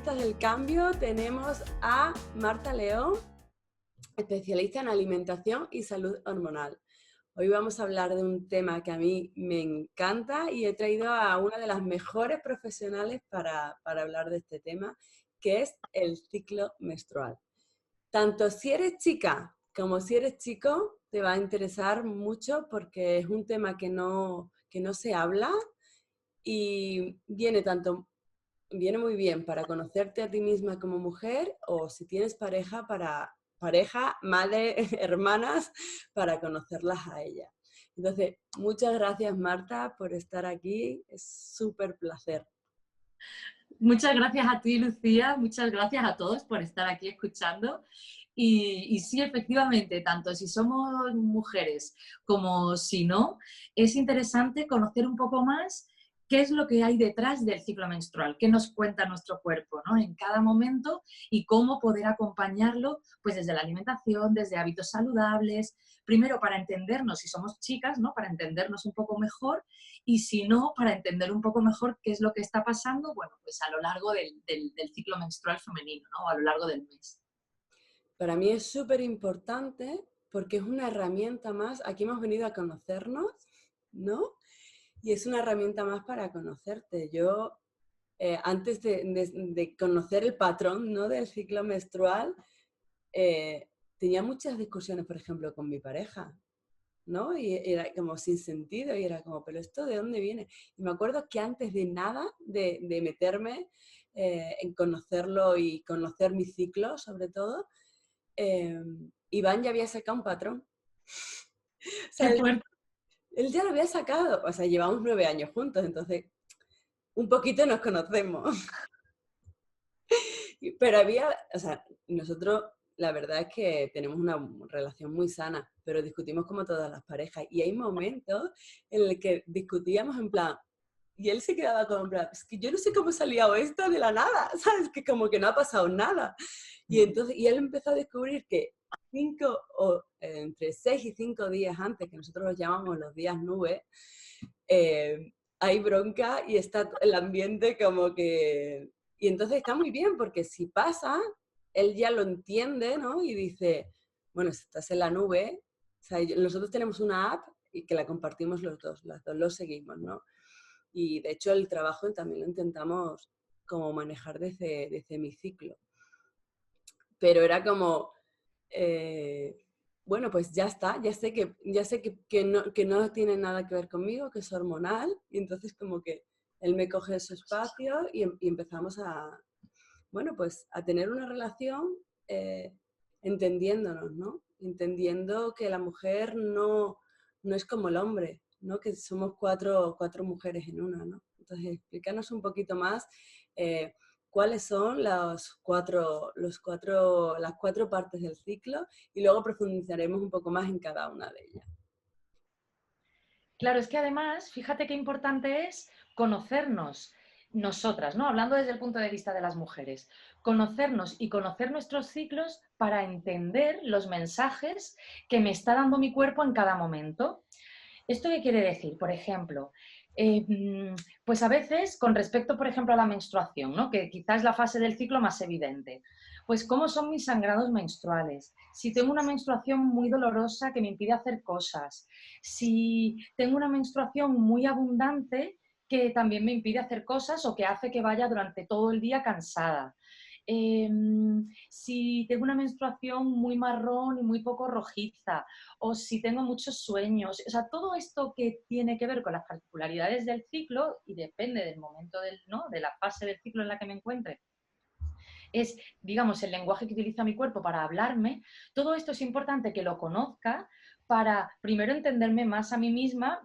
Artistas del Cambio tenemos a Marta León, especialista en alimentación y salud hormonal. Hoy vamos a hablar de un tema que a mí me encanta y he traído a una de las mejores profesionales para hablar de este tema, que es el ciclo menstrual. Tanto si eres chica como si eres chico, te va a interesar mucho porque es un tema que no se habla y viene muy bien para conocerte a ti misma como mujer o si tienes pareja, madre, hermanas, para conocerlas a ellas. Entonces, muchas gracias Marta por estar aquí, es súper placer. Muchas gracias a ti, Lucía, muchas gracias a todos por estar aquí escuchando. Y sí, efectivamente, tanto si somos mujeres como si no, es interesante conocer un poco más qué es lo que hay detrás del ciclo menstrual, qué nos cuenta nuestro cuerpo, ¿no? En cada momento y cómo poder acompañarlo pues desde la alimentación, desde hábitos saludables, primero para entendernos si somos chicas, ¿no? Para entendernos un poco mejor y si no, para entender un poco mejor qué es lo que está pasando, bueno, pues a lo largo del ciclo menstrual femenino, ¿no? A lo largo del mes. Para mí es súper importante porque es una herramienta más, aquí hemos venido a conocernos, ¿no? Y es una herramienta más para conocerte. Yo, antes de conocer el patrón, ¿no?, del ciclo menstrual, tenía muchas discusiones, por ejemplo, con mi pareja, ¿no? Y era como sin sentido y era como, ¿pero esto de dónde viene? Y me acuerdo que antes de nada, de meterme en conocerlo y conocer mi ciclo, sobre todo, eh, Iván ya había sacado un patrón. O sea, Qué fuerte. él ya lo había sacado. O sea, llevamos 9 años juntos, entonces un poquito nos conocemos. Pero había, o sea, nosotros la verdad es que tenemos una relación muy sana, pero discutimos como todas las parejas. Y hay momentos en los que discutíamos en plan, y él se quedaba como en plan, es que yo no sé cómo salía esto de la nada, ¿sabes? Que como que no ha pasado nada. Y entonces, y él empezó a descubrir que entre 6 y 5 días antes, que nosotros los llamamos los días nubes, hay bronca y está el ambiente como que... Y entonces está muy bien, porque si pasa, él ya lo entiende, ¿no? Y dice, bueno, si estás en la nube, o sea, nosotros tenemos una app y que la compartimos los dos, las dos lo seguimos, ¿no? Y de hecho el trabajo también lo intentamos como manejar desde mi ciclo. Pero era como, bueno, pues ya está, que no tiene nada que ver conmigo, que es hormonal, y entonces como que él me coge su espacio y empezamos bueno, pues a tener una relación entendiéndonos, ¿no? Entendiendo que la mujer no es como el hombre, ¿no? Que somos cuatro mujeres en una, ¿no? Entonces, explícanos un poquito más eh, cuáles son las cuatro partes del ciclo y luego profundizaremos un poco más en cada una de ellas. Claro, es que además, fíjate qué importante es conocernos nosotras, ¿no? Hablando desde el punto de vista de las mujeres, conocernos y conocer nuestros ciclos para entender los mensajes que me está dando mi cuerpo en cada momento. ¿Esto qué quiere decir? Por ejemplo, pues a veces con respecto, por ejemplo, a la menstruación, ¿no? Que quizás es la fase del ciclo más evidente. Pues cómo son mis sangrados menstruales. Si tengo una menstruación muy dolorosa que me impide hacer cosas. Si tengo una menstruación muy abundante que también me impide hacer cosas o que hace que vaya durante todo el día cansada. Eh, si tengo una menstruación muy marrón y muy poco rojiza, o si tengo muchos sueños, o sea, todo esto que tiene que ver con las particularidades del ciclo y depende del momento ¿no? de la fase del ciclo en la que me encuentre, es, digamos, el lenguaje que utiliza mi cuerpo para hablarme, todo esto es importante que lo conozca para primero entenderme más a mí misma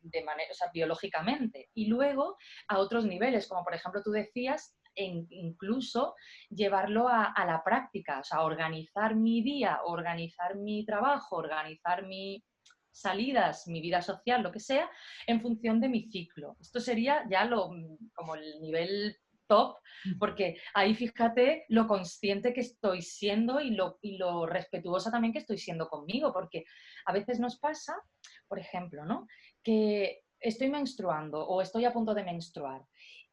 de manera, o sea, biológicamente y luego a otros niveles, como por ejemplo tú decías, incluso llevarlo a la práctica, o sea, organizar mi día, organizar mi trabajo, organizar mi salidas, mi vida social, lo que sea, en función de mi ciclo. Esto sería ya como el nivel top, porque ahí fíjate lo consciente que estoy siendo y lo respetuosa también que estoy siendo conmigo, porque a veces nos pasa, por ejemplo, ¿no? Que estoy menstruando o estoy a punto de menstruar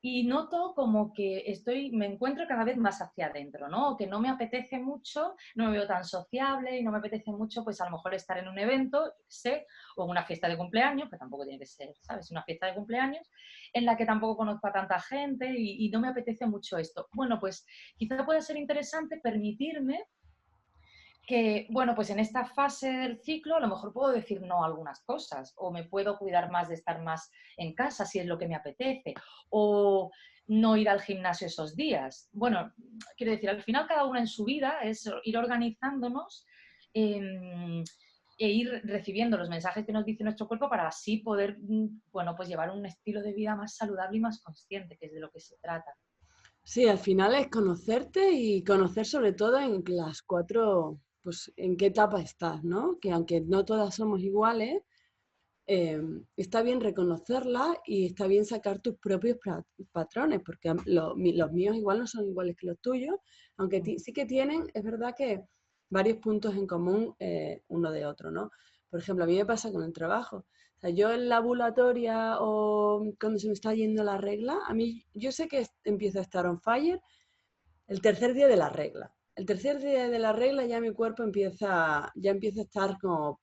y noto como que me encuentro cada vez más hacia adentro, ¿no? Que no me apetece mucho, no me veo tan sociable y no me apetece mucho, pues a lo mejor estar en un evento, yo qué sé, o en una fiesta de cumpleaños, que tampoco tiene que ser, ¿sabes? Una fiesta de cumpleaños en la que tampoco conozco a tanta gente y no me apetece mucho esto. Bueno, pues quizá pueda ser interesante permitirme que, bueno, pues en esta fase del ciclo a lo mejor puedo decir no a algunas cosas o me puedo cuidar más de estar más en casa si es lo que me apetece o no ir al gimnasio esos días. Bueno, quiero decir, al final cada una en su vida es ir organizándonos eh, e ir recibiendo los mensajes que nos dice nuestro cuerpo para así poder, bueno, pues llevar un estilo de vida más saludable y más consciente, que es de lo que se trata. Sí, al final es conocerte y conocer sobre todo en las cuatro, pues en qué etapa estás, ¿no? Que aunque no todas somos iguales, está bien reconocerlas y está bien sacar tus propios patrones, porque los míos igual no son iguales que los tuyos, aunque sí que tienen, es verdad que varios puntos en común uno de otro, ¿no? Por ejemplo, a mí me pasa con el trabajo. O sea, yo en la ambulatoria o cuando se me está yendo la regla, a mí yo sé que empiezo a estar on fire el tercer día de la regla. El tercer día de la regla ya mi cuerpo ya empieza a estar como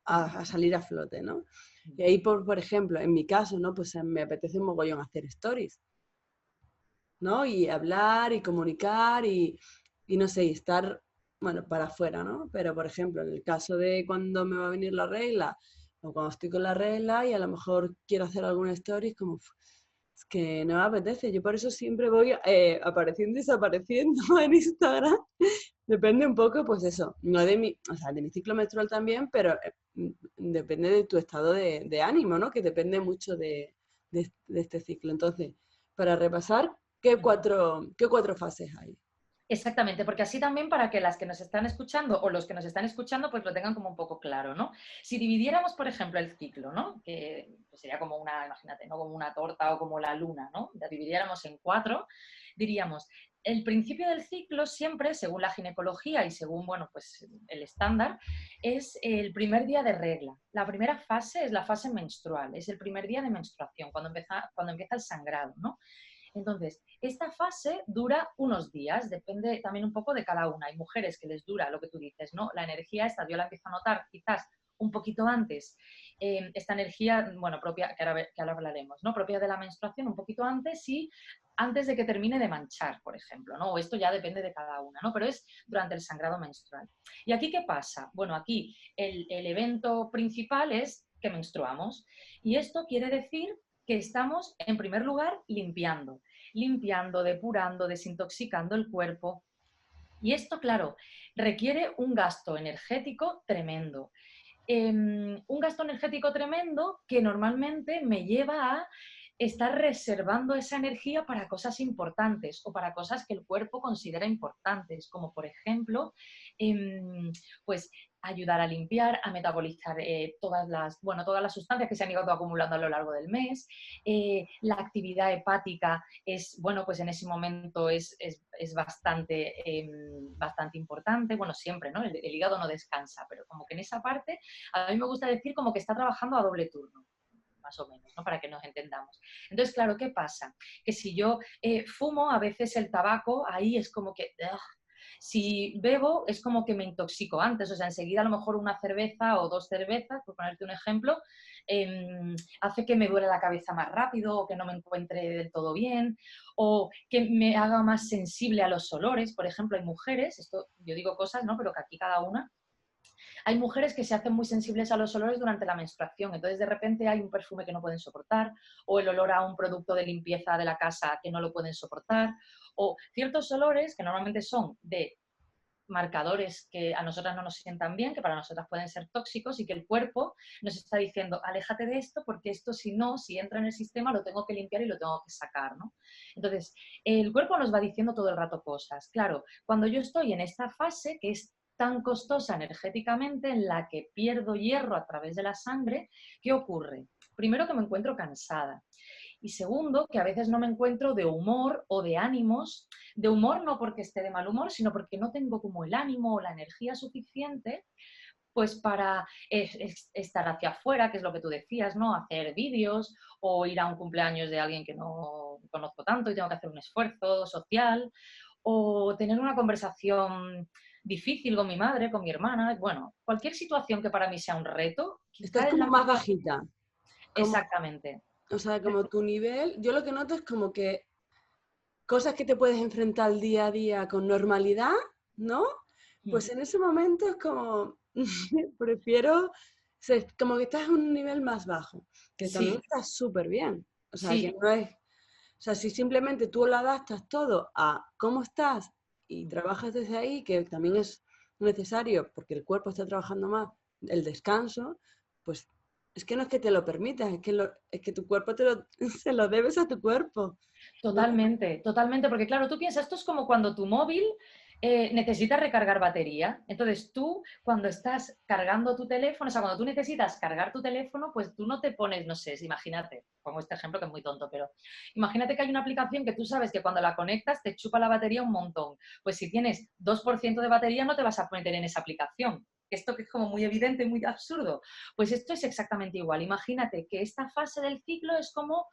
a salir a flote, ¿no? Y ahí, por ejemplo, en mi caso, ¿no? Pues me apetece un mogollón hacer stories, ¿no? Y hablar y comunicar y no sé, y estar, bueno, para afuera, ¿no? Pero, por ejemplo, en el caso de cuando me va a venir la regla o cuando estoy con la regla y a lo mejor quiero hacer alguna story, como, es que no me apetece. Yo por eso siempre voy apareciendo y desapareciendo en Instagram. Depende un poco, pues eso, no de mi, o sea, de mi ciclo menstrual también, pero depende de tu estado de ánimo, ¿no? Que depende mucho de este ciclo. Entonces, para repasar, ¿qué cuatro fases hay? Exactamente, porque así también para que las que nos están escuchando o los que nos están escuchando pues lo tengan como un poco claro, ¿no? Si dividiéramos, por ejemplo, el ciclo, ¿no? Que pues, sería como una, imagínate, ¿no? Como una torta o como la luna, ¿no? La dividiéramos en cuatro, diríamos, el principio del ciclo siempre, según la ginecología y según, bueno, pues el estándar, es el primer día de regla. La primera fase es la fase menstrual, es el primer día de menstruación, cuando empieza el sangrado, ¿no? Entonces, esta fase dura unos días, depende también un poco de cada una. Hay mujeres que les dura lo que tú dices, ¿no? La energía esta, yo la empiezo a notar quizás un poquito antes, esta energía, bueno, propia, que ahora hablaremos, ¿no? Propia de la menstruación un poquito antes y antes de que termine de manchar, por ejemplo, ¿no? O esto ya depende de cada una, ¿no? Pero es durante el sangrado menstrual. ¿Y aquí qué pasa? Bueno, aquí el evento principal es que menstruamos y esto quiere decir que estamos, en primer lugar, limpiando, depurando, desintoxicando el cuerpo. Y esto, claro, requiere un gasto energético tremendo. Un gasto energético tremendo que normalmente me lleva a estar reservando esa energía para cosas importantes o para cosas que el cuerpo considera importantes, como por ejemplo, pues ayudar a limpiar, a metabolizar todas las sustancias que se han ido acumulando a lo largo del mes. La actividad hepática es, bueno, pues en ese momento es bastante, bastante importante. Bueno, siempre, ¿no? El hígado no descansa, pero como que en esa parte a mí me gusta decir como que está trabajando a doble turno, más o menos, ¿no? Para que nos entendamos. Entonces, claro, ¿qué pasa? Que si yo fumo, a veces el tabaco, ahí es como que... ¡ugh! Si bebo, es como que me intoxico antes, o sea, enseguida a lo mejor una cerveza o dos cervezas, por ponerte un ejemplo, hace que me duele la cabeza más rápido o que no me encuentre del todo bien o que me haga más sensible a los olores. Por ejemplo, hay mujeres, esto yo digo cosas, ¿no? Pero que aquí cada una, hay mujeres que se hacen muy sensibles a los olores durante la menstruación, entonces de repente hay un perfume que no pueden soportar, o el olor a un producto de limpieza de la casa que no lo pueden soportar, o ciertos olores que normalmente son de marcadores que a nosotras no nos sientan bien, que para nosotras pueden ser tóxicos y que el cuerpo nos está diciendo, aléjate de esto porque esto si no, si entra en el sistema lo tengo que limpiar y lo tengo que sacar, ¿no? Entonces, el cuerpo nos va diciendo todo el rato cosas. Claro, cuando yo estoy en esta fase que es tan costosa energéticamente, en la que pierdo hierro a través de la sangre, ¿qué ocurre? Primero que me encuentro cansada. Y segundo, que a veces no me encuentro de humor o de ánimos, de humor no porque esté de mal humor, sino porque no tengo como el ánimo o la energía suficiente, pues para estar hacia afuera, que es lo que tú decías, ¿no? Hacer vídeos o ir a un cumpleaños de alguien que no conozco tanto y tengo que hacer un esfuerzo social, o tener una conversación difícil con mi madre, con mi hermana, bueno, cualquier situación que para mí sea un reto, Estás quizá es como la más mejor. bajita. Como, Exactamente. o sea, como tu nivel, yo lo que noto es como que cosas que te puedes enfrentar día a día con normalidad, ¿no? Mm. Pues en ese momento es como, prefiero, como que estás en un nivel más bajo, que también Sí, está súper bien. O sea, que sí, no es, o sea, si simplemente tú lo adaptas todo a cómo estás y trabajas desde ahí, que también es necesario porque el cuerpo está trabajando más, el descanso, pues es que no es que te lo permitas, es que tu cuerpo se lo debes a tu cuerpo, ¿no? totalmente, totalmente, porque claro, tú piensas, esto es como cuando tu móvil necesita recargar batería. Entonces tú, cuando estás cargando tu teléfono, o sea, cuando tú necesitas cargar tu teléfono, pues tú no te pones, no sé, imagínate, pongo este ejemplo que es muy tonto, pero imagínate que hay una aplicación que tú sabes que cuando la conectas te chupa la batería un montón. Pues si tienes 2% de batería no te vas a meter en esa aplicación. Esto que es como muy evidente, muy absurdo. Pues esto es exactamente igual. Imagínate que esta fase del ciclo es como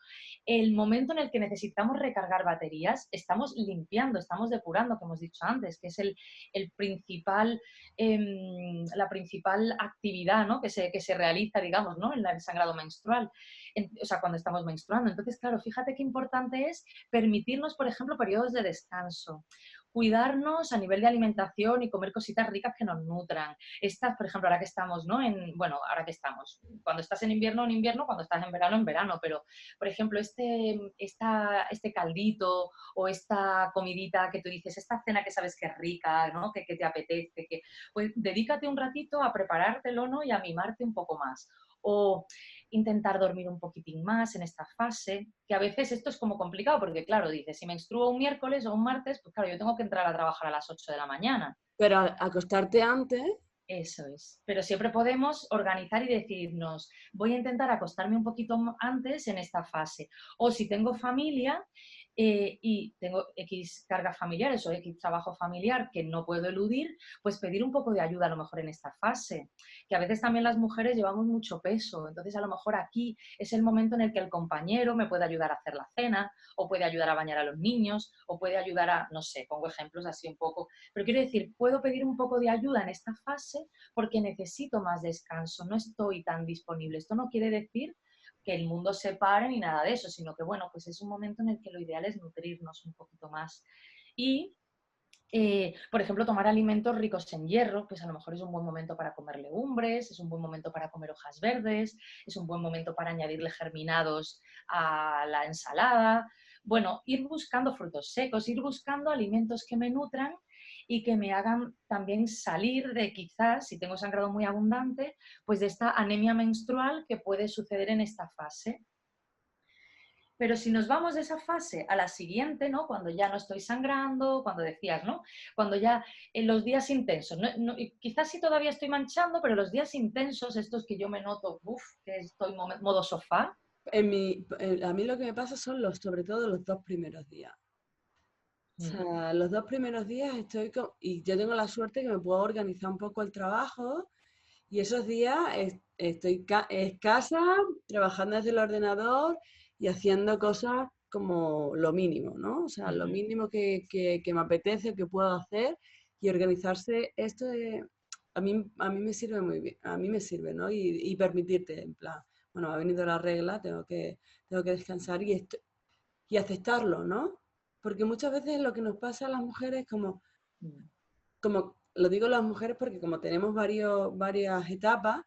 el momento en el que necesitamos recargar baterías, estamos limpiando, estamos depurando, que hemos dicho antes, que es el principal, la principal actividad, ¿no? Que se realiza, digamos, ¿no? En el sangrado menstrual, o sea, cuando estamos menstruando. Entonces, claro, fíjate qué importante es permitirnos, por ejemplo, periodos de descanso, cuidarnos a nivel de alimentación y comer cositas ricas que nos nutran. Estas, por ejemplo, ahora que estamos, ¿no? Bueno, ahora que estamos, cuando estás en invierno, cuando estás en verano, pero por ejemplo, este caldito o esta comidita que tú dices, esta cena que sabes que es rica, ¿no? Que te apetece, pues dedícate un ratito a preparártelo, ¿no? Y a mimarte un poco más. O intentar dormir un poquitín más en esta fase, que a veces esto es como complicado, porque claro, dices, si menstruo un miércoles o un martes, pues claro, yo tengo que entrar a trabajar a las 8 de la mañana. Pero acostarte antes, Eso es. Pero siempre podemos organizar y decidirnos, voy a intentar acostarme un poquito antes en esta fase. O si tengo familia y tengo X cargas familiares o X trabajo familiar que no puedo eludir, pues pedir un poco de ayuda a lo mejor en esta fase. Que a veces también las mujeres llevamos mucho peso. Entonces a lo mejor aquí es el momento en el que el compañero me puede ayudar a hacer la cena o puede ayudar a bañar a los niños o puede ayudar a, no sé, pongo ejemplos así un poco, pero quiero decir, puedo pedir un poco de ayuda en esta fase porque necesito más descanso, no estoy tan disponible. Esto no quiere decir que el mundo se pare ni nada de eso, sino que, bueno, pues es un momento en el que lo ideal es nutrirnos un poquito más. Y, por ejemplo, tomar alimentos ricos en hierro, pues a lo mejor es un buen momento para comer legumbres, es un buen momento para comer hojas verdes, es un buen momento para añadirle germinados a la ensalada. Bueno, ir buscando frutos secos, ir buscando alimentos que me nutran y que me hagan también salir de quizás, si tengo sangrado muy abundante, pues de esta anemia menstrual que puede suceder en esta fase. Pero si nos vamos de esa fase a la siguiente, ¿no? Cuando ya no estoy sangrando, cuando decías, ¿no? Cuando ya en los días intensos, quizás sí todavía estoy manchando, pero los días intensos, estos que yo me noto, que estoy modo sofá. a mí lo que me pasa son sobre todo los 2 primeros días. O Mm. sea, los 2 primeros días y yo tengo la suerte que me puedo organizar un poco el trabajo y esos días estoy escasa, trabajando desde el ordenador y haciendo cosas como lo mínimo, ¿no? O sea, lo Ujú. mínimo que me apetece o que puedo hacer y organizarse a mí me sirve muy bien, a mí me sirve, ¿no? Y permitirte, en plan, bueno, ha venido la regla, tengo que descansar y aceptarlo, ¿no? Porque muchas veces lo que nos pasa a las mujeres, Mm. como lo digo las mujeres porque como tenemos varias etapas,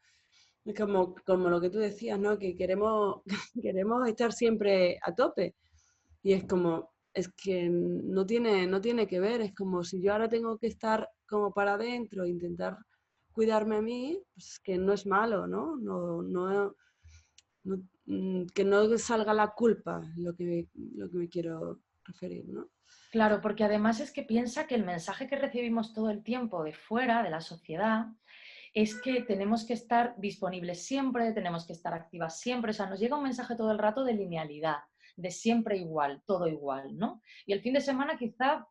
es como lo que tú decías, ¿no? Que queremos, queremos estar siempre a tope. Y es como, es que no tiene que ver, es como si yo ahora tengo que estar como para adentro, intentar cuidarme a mí, pues es que no es malo, ¿no? Que no salga la culpa, lo que me quiero referir, ¿no? Claro, porque además es que piensa que el mensaje que recibimos todo el tiempo de fuera, de la sociedad, es que tenemos que estar disponibles siempre, tenemos que estar activas siempre, o sea, nos llega un mensaje todo el rato de linealidad, de siempre igual, todo igual, ¿no? Y el fin de semana quizá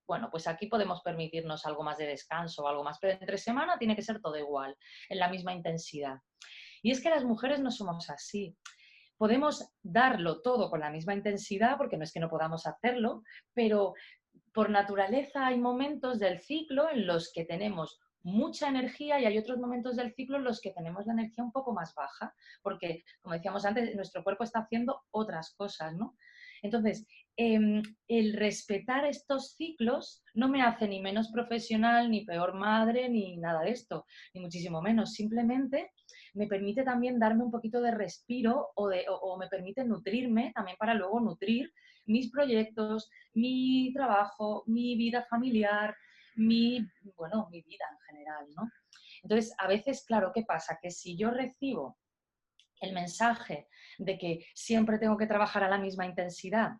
bueno, pues aquí podemos permitirnos algo más de descanso o algo más, pero entre semana tiene que ser todo igual, en la misma intensidad. Y es que las mujeres no somos así. Podemos darlo todo con la misma intensidad, porque no es que no podamos hacerlo, pero por naturaleza hay momentos del ciclo en los que tenemos mucha energía y hay otros momentos del ciclo en los que tenemos la energía un poco más baja, porque, como decíamos antes, nuestro cuerpo está haciendo otras cosas, ¿no? Entonces, el respetar estos ciclos no me hace ni menos profesional, ni peor madre, ni nada de esto, ni muchísimo menos. Simplemente me permite también darme un poquito de respiro o me permite nutrirme también para luego nutrir mis proyectos, mi trabajo, mi vida familiar, bueno, mi vida en general, ¿no? Entonces, a veces, claro, ¿qué pasa? Que si yo recibo el mensaje de que siempre tengo que trabajar a la misma intensidad,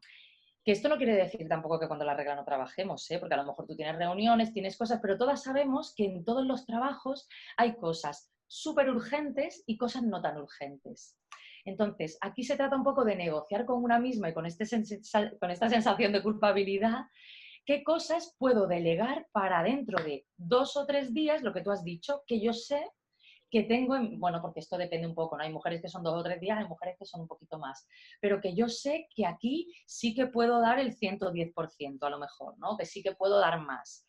que esto no quiere decir tampoco que cuando la regla no trabajemos, ¿eh? Porque a lo mejor tú tienes reuniones, tienes cosas, pero todas sabemos que en todos los trabajos hay cosas súper urgentes y cosas no tan urgentes. Entonces, aquí se trata un poco de negociar con una misma y con esta sensación de culpabilidad, qué cosas puedo delegar para dentro de 2 o 3 días, lo que tú has dicho, que yo sé que tengo, bueno, porque esto depende un poco, ¿no? Hay mujeres que son 2 o 3 días, hay mujeres que son un poquito más, pero que yo sé que aquí sí que puedo dar el 110% a lo mejor, ¿no? Que sí que puedo dar más.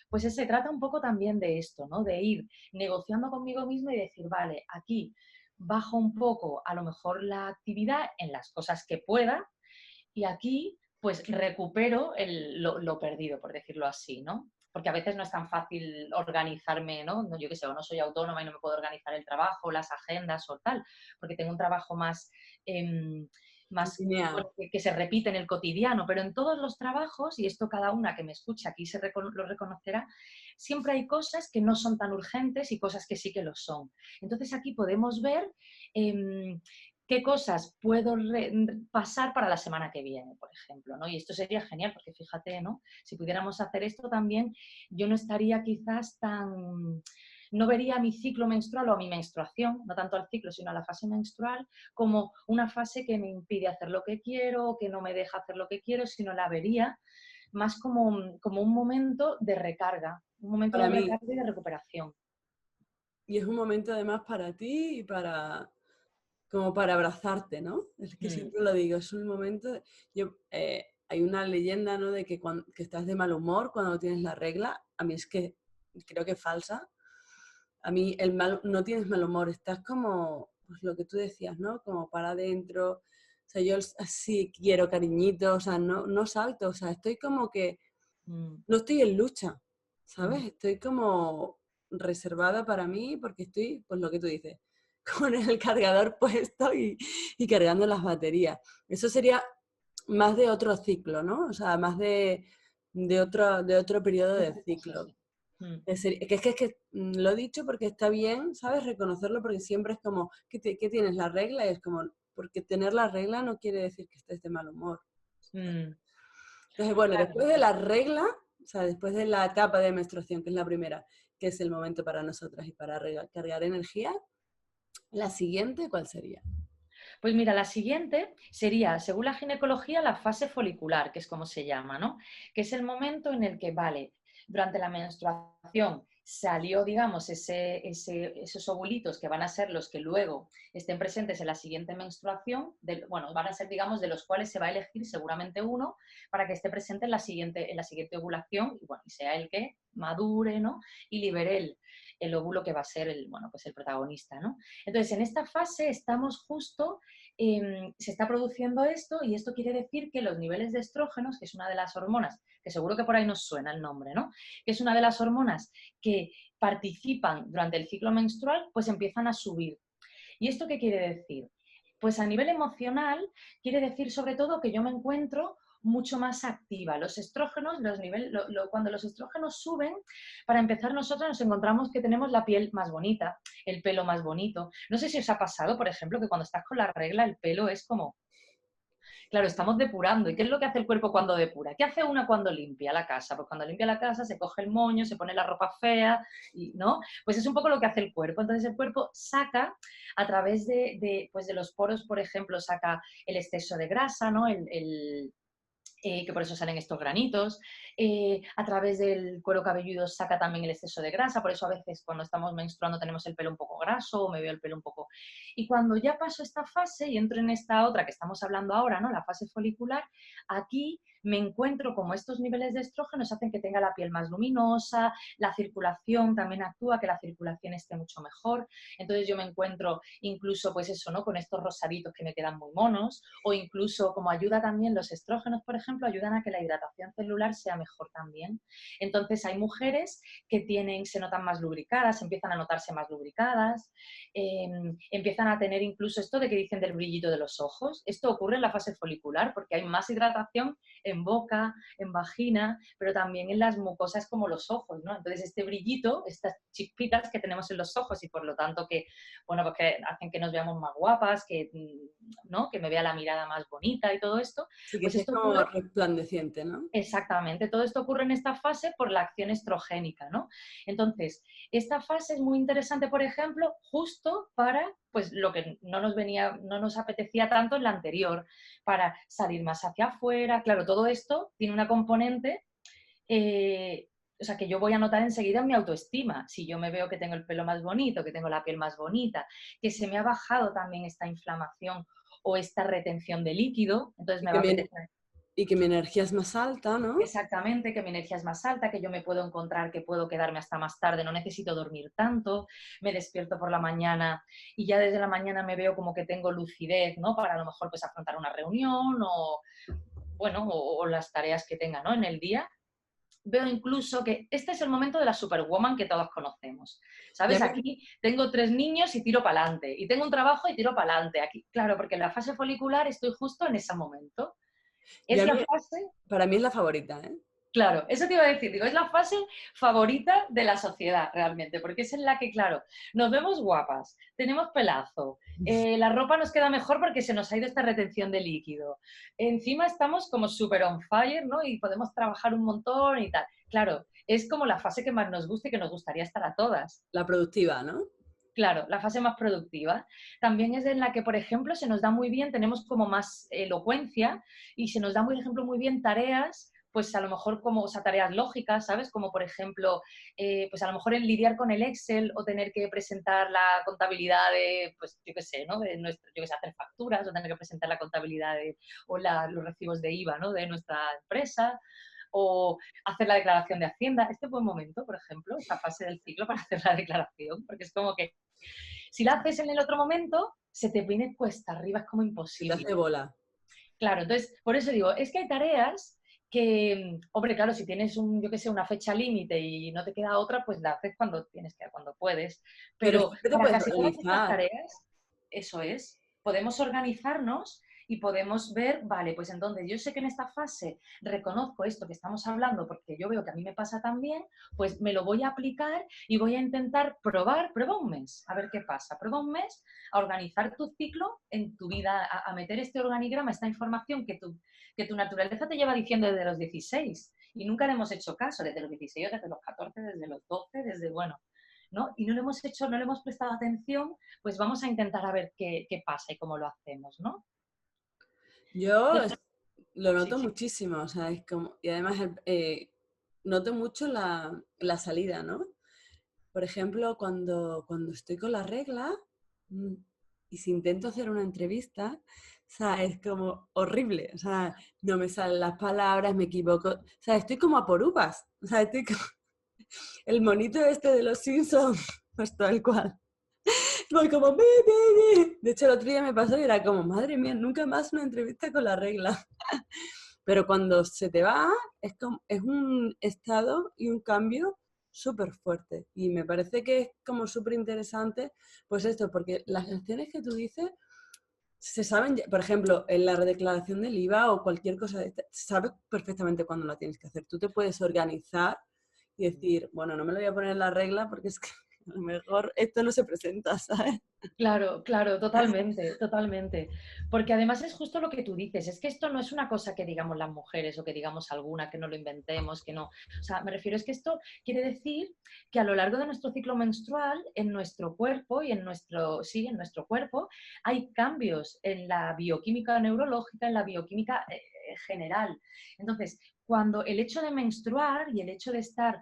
Pues se trata un poco también de esto, ¿no? De ir negociando conmigo misma y decir, vale, aquí bajo un poco a lo mejor la actividad en las cosas que pueda y aquí pues recupero lo perdido, por decirlo así, ¿no? Porque a veces no es tan fácil organizarme, ¿no? Yo qué sé, o no soy autónoma y no me puedo organizar el trabajo, las agendas o tal, porque tengo un trabajo más, más Lineal. bueno, que se repite en el cotidiano, pero en todos los trabajos, y esto cada una que me escucha aquí lo reconocerá, siempre hay cosas que no son tan urgentes y cosas que sí que lo son. Entonces aquí podemos ver qué cosas puedo pasar para la semana que viene, por ejemplo, ¿no? Y esto sería genial, porque fíjate, ¿no? Si pudiéramos hacer esto también, yo no estaría quizás tan... No vería mi ciclo menstrual o a mi menstruación, no tanto al ciclo, sino a la fase menstrual, como una fase que me impide hacer lo que quiero, que no me deja hacer lo que quiero, sino la vería más como un momento de recarga, un momento de Para mí. recarga y de recuperación. Y es un momento además para ti y como para abrazarte, ¿no? Es que Mm, siempre lo digo, es un momento, hay una leyenda, ¿no? De que, que estás de mal humor cuando tienes la regla. A mí es que creo que es falsa. A mí no tienes mal humor, estás como, pues lo que tú decías, ¿no? Como para adentro. O sea, yo así quiero cariñito, o sea, no salto, o sea, estoy como que mm, no estoy en lucha, mm, ¿sabes? Estoy como reservada para mí porque estoy, pues lo que tú dices, con el cargador puesto y cargando las baterías. Eso sería más de otro ciclo, ¿no? O sea, más de otro periodo de Otra cosa, ciclo. sí. Mm, Que lo he dicho porque está bien, ¿sabes? Reconocerlo porque siempre es como, ¿qué tienes la regla? Y es como, porque tener la regla no quiere decir que estés de mal humor. mm. Entonces, bueno, Claro. después de la regla, o sea, después de la etapa de menstruación, que es la primera, que es el momento para nosotras y para cargar energía, la siguiente, ¿cuál sería? Pues mira, la siguiente sería, según la ginecología, la fase folicular, que es como se llama, ¿no? Que es el momento en el que, vale, durante la menstruación salió, digamos, esos ovulitos que van a ser los que luego estén presentes en la siguiente menstruación, bueno, van a ser, digamos, de los cuales se va a elegir seguramente uno para que esté presente en la siguiente ovulación y, bueno, y sea el que madure, ¿no? Y libere el óvulo que va a ser bueno, pues el protagonista, ¿no? Entonces, en esta fase estamos justo se está produciendo esto y esto quiere decir que los niveles de estrógenos, que es una de las hormonas, que seguro que por ahí nos suena el nombre, ¿no? Que es una de las hormonas que participan durante el ciclo menstrual, pues empiezan a subir. ¿Y esto qué quiere decir? Pues a nivel emocional quiere decir sobre todo que yo me encuentro mucho más activa. Los estrógenos, cuando los estrógenos suben, para empezar nosotros nos encontramos que tenemos la piel más bonita, el pelo más bonito. No sé si os ha pasado, por ejemplo, que cuando estás con la regla el pelo es como claro, estamos depurando. ¿Y qué es lo que hace el cuerpo cuando depura? ¿Qué hace una cuando limpia la casa? Pues cuando limpia la casa se coge el moño, se pone la ropa fea, ¿no? Pues es un poco lo que hace el cuerpo. Entonces el cuerpo saca a través pues de los poros, por ejemplo, saca el exceso de grasa, ¿no? que por eso salen estos granitos. A través del cuero cabelludo saca también el exceso de grasa, por eso a veces cuando estamos menstruando tenemos el pelo un poco graso o me veo el pelo un poco... Y cuando ya paso esta fase y entro en esta otra que estamos hablando ahora, ¿no? La fase folicular, aquí me encuentro como estos niveles de estrógenos hacen que tenga la piel más luminosa, la circulación también actúa, que la circulación esté mucho mejor. Entonces yo me encuentro incluso, pues eso, ¿no? Con estos rosaditos que me quedan muy monos, o incluso como ayuda también los estrógenos, por ejemplo, ayudan a que la hidratación celular sea mejor también. Entonces hay mujeres que se notan más lubricadas, empiezan a notarse más lubricadas, empiezan a tener incluso esto de que dicen del brillito de los ojos. Esto ocurre en la fase folicular porque hay más hidratación en boca, en vagina, pero también en las mucosas como los ojos, ¿no? Entonces este brillito, estas chispitas que tenemos en los ojos y por lo tanto que, bueno, pues que hacen que nos veamos más guapas, que, ¿no? Que me vea la mirada más bonita y todo esto, Sí, que pues es esto como ocurre... resplandeciente, ¿no? Exactamente, todo esto ocurre en esta fase por la acción estrogénica, ¿no? Entonces, esta fase es muy interesante, por ejemplo, justo para pues lo que no nos apetecía tanto en la anterior, para salir más hacia afuera. Claro, todo esto tiene una componente, o sea, que yo voy a notar enseguida en mi autoestima. Si yo me veo que tengo el pelo más bonito, que tengo la piel más bonita, que se me ha bajado también esta inflamación o esta retención de líquido, entonces Y me que va a mi, apetecer... y que mi energía es más alta, ¿no? Exactamente, que mi energía es más alta, que yo me puedo encontrar, que puedo quedarme hasta más tarde, no necesito dormir tanto, me despierto por la mañana y ya desde la mañana me veo como que tengo lucidez, ¿no? Para a lo mejor pues afrontar una reunión o, bueno, o las tareas que tenga, ¿no? En el día. Veo incluso que este es el momento de la superwoman que todos conocemos. Ya ¿Sabes? me- Aquí tengo 3 niños y tiro para adelante. Y tengo un trabajo y tiro para adelante. Aquí, claro, porque en la fase folicular estoy justo en ese momento. Es ya la me- fase... para mí es la favorita, ¿eh? Claro, eso te iba a decir, digo, es la fase favorita de la sociedad realmente, porque es en la que, claro, nos vemos guapas, tenemos pelazo, la ropa nos queda mejor porque se nos ha ido esta retención de líquido, encima estamos como súper on fire, ¿no? Y podemos trabajar un montón y tal. Claro, es como la fase que más nos gusta y que nos gustaría estar a todas. La productiva, ¿no? Claro, la fase más productiva. También es en la que, por ejemplo, se nos da muy bien, tenemos como más elocuencia y se nos da, por ejemplo, muy bien tareas, pues a lo mejor como, o sea, tareas lógicas, ¿sabes? Como, por ejemplo, pues a lo mejor en lidiar con el Excel o tener que presentar la contabilidad de, pues yo qué sé, ¿no? De nuestro, yo qué sé, hacer facturas o tener que presentar la contabilidad de, o los recibos de IVA, ¿no? De nuestra empresa o hacer la declaración de Hacienda. Este buen momento, por ejemplo, esta fase del ciclo para hacer la declaración, porque es como que si la haces en el otro momento, se te viene cuesta arriba, es como Se te hace imposible. bola. Claro, entonces, por eso digo, es que hay tareas que, hombre, claro, si tienes yo que sé, una fecha límite y no te queda otra, pues la haces cuando tienes que, cuando puedes. Pero Pero siempre te para puedes casi todas estas organizar. tareas, eso es, podemos organizarnos y podemos ver, vale, pues entonces yo sé que en esta fase reconozco esto que estamos hablando porque yo veo que a mí me pasa también, pues me lo voy a aplicar y voy a intentar prueba un mes, a ver qué pasa, prueba un mes a organizar tu ciclo en tu vida, a meter este organigrama, esta información que tu naturaleza te lleva diciendo desde los 16 y nunca le hemos hecho caso, desde los 16, desde los 14, desde los 12, desde, bueno, ¿no? Y no le hemos hecho, no le hemos prestado atención, pues vamos a intentar a ver qué pasa y cómo lo hacemos, ¿no? Yo Entonces, lo sí, noto sí. muchísimo, o sea, es como, y además noto mucho la salida, ¿no? Por ejemplo, cuando estoy con la regla mm, y si intento hacer una entrevista, o sea, es como horrible, o sea, no me salen las palabras, me equivoco, o sea, estoy como a por uvas, o sea, estoy como el monito este de los Simpsons, pues tal cual. Voy como, "Bi, bi, bi". De hecho, el otro día me pasó y era como, madre mía, nunca más una entrevista con la regla. Pero cuando se te va, es un estado y un cambio súper fuerte. Y me parece que es como súper interesante, pues esto, porque las acciones que tú dices se saben, por ejemplo, en la redeclaración del IVA o cualquier cosa de esta, sabes perfectamente cuándo la tienes que hacer. Tú te puedes organizar y decir, bueno, no me lo voy a poner en la regla porque es que a lo mejor esto no se presenta, ¿sabes? Claro, claro, totalmente, totalmente. Porque además es justo lo que tú dices, es que esto no es una cosa que digamos las mujeres o que digamos alguna, que no lo inventemos, que no. O sea, me refiero es que esto quiere decir que a lo largo de nuestro ciclo menstrual, en nuestro cuerpo y en nuestro, sí, en nuestro cuerpo, hay cambios en la bioquímica neurológica, en la bioquímica general. Entonces, cuando el hecho de menstruar y el hecho de estar,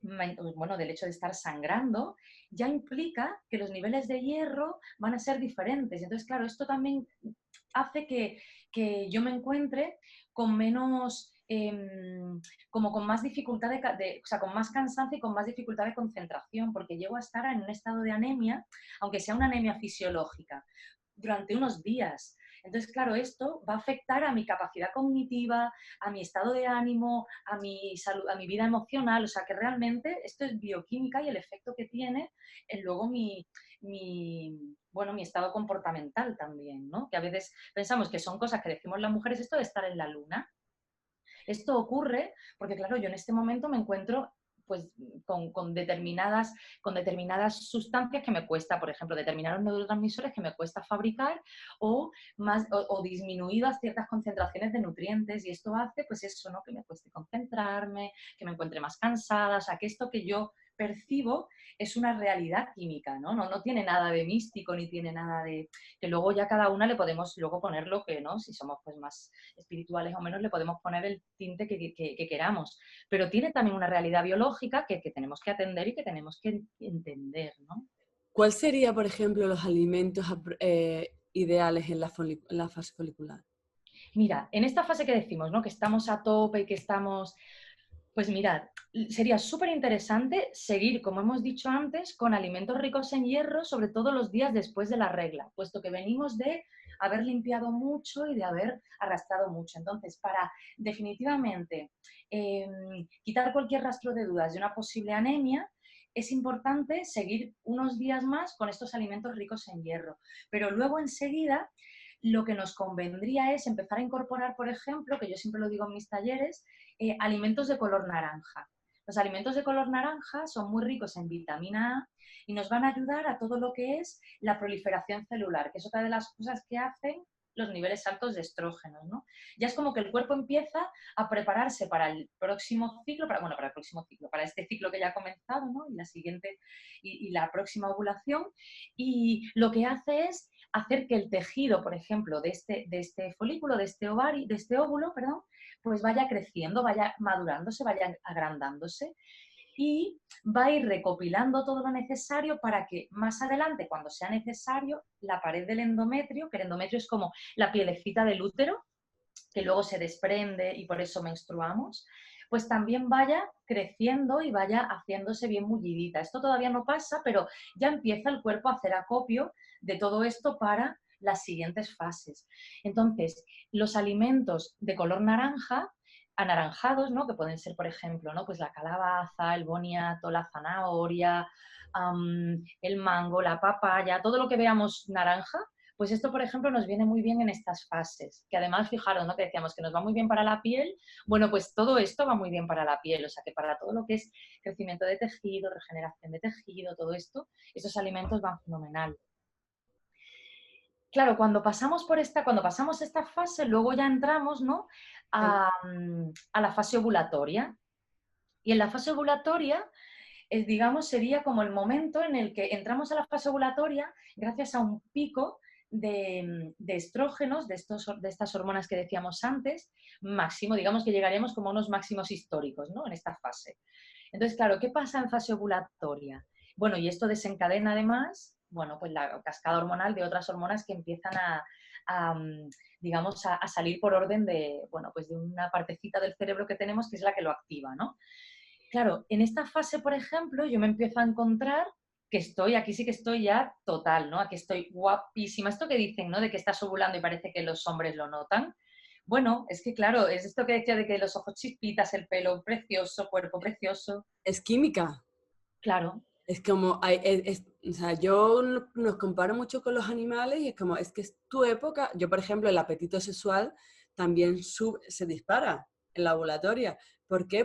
bueno, del hecho de estar sangrando, ya implica que los niveles de hierro van a ser diferentes. Entonces, claro, esto también hace que yo me encuentre con menos, como con más dificultad o sea, con más cansancio y con más dificultad de concentración, porque llego a estar en un estado de anemia, aunque sea una anemia fisiológica, durante unos días. Entonces, claro, esto va a afectar a mi capacidad cognitiva, a mi estado de ánimo, a mi salud, a mi vida emocional. O sea, que realmente esto es bioquímica y el efecto que tiene en luego bueno, mi estado comportamental también, ¿no? Que a veces pensamos que son cosas que decimos las mujeres, esto de estar en la luna. Esto ocurre porque, claro, yo en este momento me encuentro pues con determinadas sustancias que me cuesta, por ejemplo, determinados neurotransmisores que me cuesta fabricar o disminuidas ciertas concentraciones de nutrientes y esto hace pues eso, ¿no? Que me cueste concentrarme, que me encuentre más cansada, o sea, que esto que yo percibo es una realidad química, ¿no? No tiene nada de místico ni tiene nada de... que luego ya cada una le podemos luego poner lo que, ¿no? Si somos pues más espirituales o menos, le podemos poner el tinte que queramos. Pero tiene también una realidad biológica que tenemos que atender y que tenemos que entender, ¿no? ¿Cuál sería, por ejemplo, los alimentos ideales en la fase folicular? Mira, en esta fase que decimos, ¿no? Que estamos a tope y que estamos... Pues mirad, sería súper interesante seguir, como hemos dicho antes, con alimentos ricos en hierro, sobre todo los días después de la regla, puesto que venimos de haber limpiado mucho y de haber arrastrado mucho. Entonces, para definitivamente quitar cualquier rastro de dudas de una posible anemia, es importante seguir unos días más con estos alimentos ricos en hierro. Pero luego enseguida lo que nos convendría es empezar a incorporar, por ejemplo, que yo siempre lo digo en mis talleres, alimentos de color naranja. Los alimentos de color naranja son muy ricos en vitamina A y nos van a ayudar a todo lo que es la proliferación celular, que es otra de las cosas que hacen los niveles altos de estrógenos, ¿no? Ya es como que el cuerpo empieza a prepararse para el próximo ciclo, para el próximo ciclo, para este ciclo que ya ha comenzado, ¿no? Y la siguiente y la próxima ovulación. Y lo que hace es hacer que el tejido, por ejemplo, de este folículo, de este ovario, de este óvulo, perdón, pues vaya creciendo, vaya madurándose, vaya agrandándose y va a ir recopilando todo lo necesario para que más adelante, cuando sea necesario, la pared del endometrio, que el endometrio es como la pielecita del útero, que luego se desprende y por eso menstruamos, pues también vaya creciendo y vaya haciéndose bien mullidita. Esto todavía no pasa, pero ya empieza el cuerpo a hacer acopio de todo esto para las siguientes fases. Entonces, los alimentos de color naranja, anaranjados, ¿no? Que pueden ser, por ejemplo, ¿no? Pues la calabaza, el boniato, la zanahoria, el mango, la papaya, todo lo que veamos naranja, pues esto, por ejemplo, nos viene muy bien en estas fases, que además, fijaros, ¿no? Que decíamos que nos va muy bien para la piel, bueno, pues todo esto va muy bien para la piel, o sea que para todo lo que es crecimiento de tejido, regeneración de tejido, todo esto, estos alimentos van fenomenal. Claro, cuando pasamos esta fase, luego ya entramos, ¿no? a la fase ovulatoria. Y en la fase ovulatoria, digamos, sería como el momento en el que entramos a la fase ovulatoria gracias a un pico de estrógenos, de estas hormonas que decíamos antes, máximo, digamos que llegaremos como a unos máximos históricos, ¿no? En esta fase. Entonces, claro, ¿qué pasa en fase ovulatoria? Bueno, y esto desencadena además, bueno, pues la cascada hormonal de otras hormonas que empiezan digamos, a salir por orden de, bueno, pues de una partecita del cerebro que tenemos que es la que lo activa, ¿no? Claro, en esta fase, por ejemplo, yo me empiezo a encontrar que aquí sí que estoy ya total, ¿no? Aquí estoy guapísima. Esto que dicen, ¿no? De que estás ovulando y parece que los hombres lo notan. Bueno, es que claro, es esto que decía de que los ojos chispitas, el pelo precioso, cuerpo precioso. Es química. Claro, Es como, o sea, nos comparo mucho con los animales y es como, es que es tu época. Yo, por ejemplo, el apetito sexual también se dispara en la ovulatoria. ¿Por qué?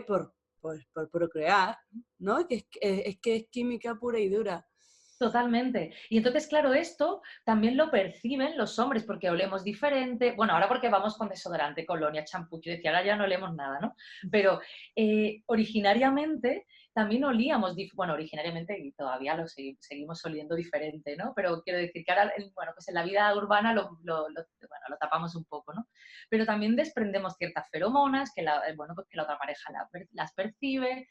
por procrear, ¿no? Que es química pura y dura. Totalmente. Y entonces, claro, esto también lo perciben los hombres porque olemos diferente. Bueno, ahora porque vamos con desodorante, colonia, champú, quiero decir, ahora ya no olemos nada, ¿no? Pero originariamente también olíamos, bueno, originariamente y todavía lo seguimos oliendo diferente, ¿no? Pero quiero decir que ahora, bueno, pues en la vida urbana bueno, lo tapamos un poco, ¿no? Pero también desprendemos ciertas feromonas que bueno, pues que la otra pareja las percibe.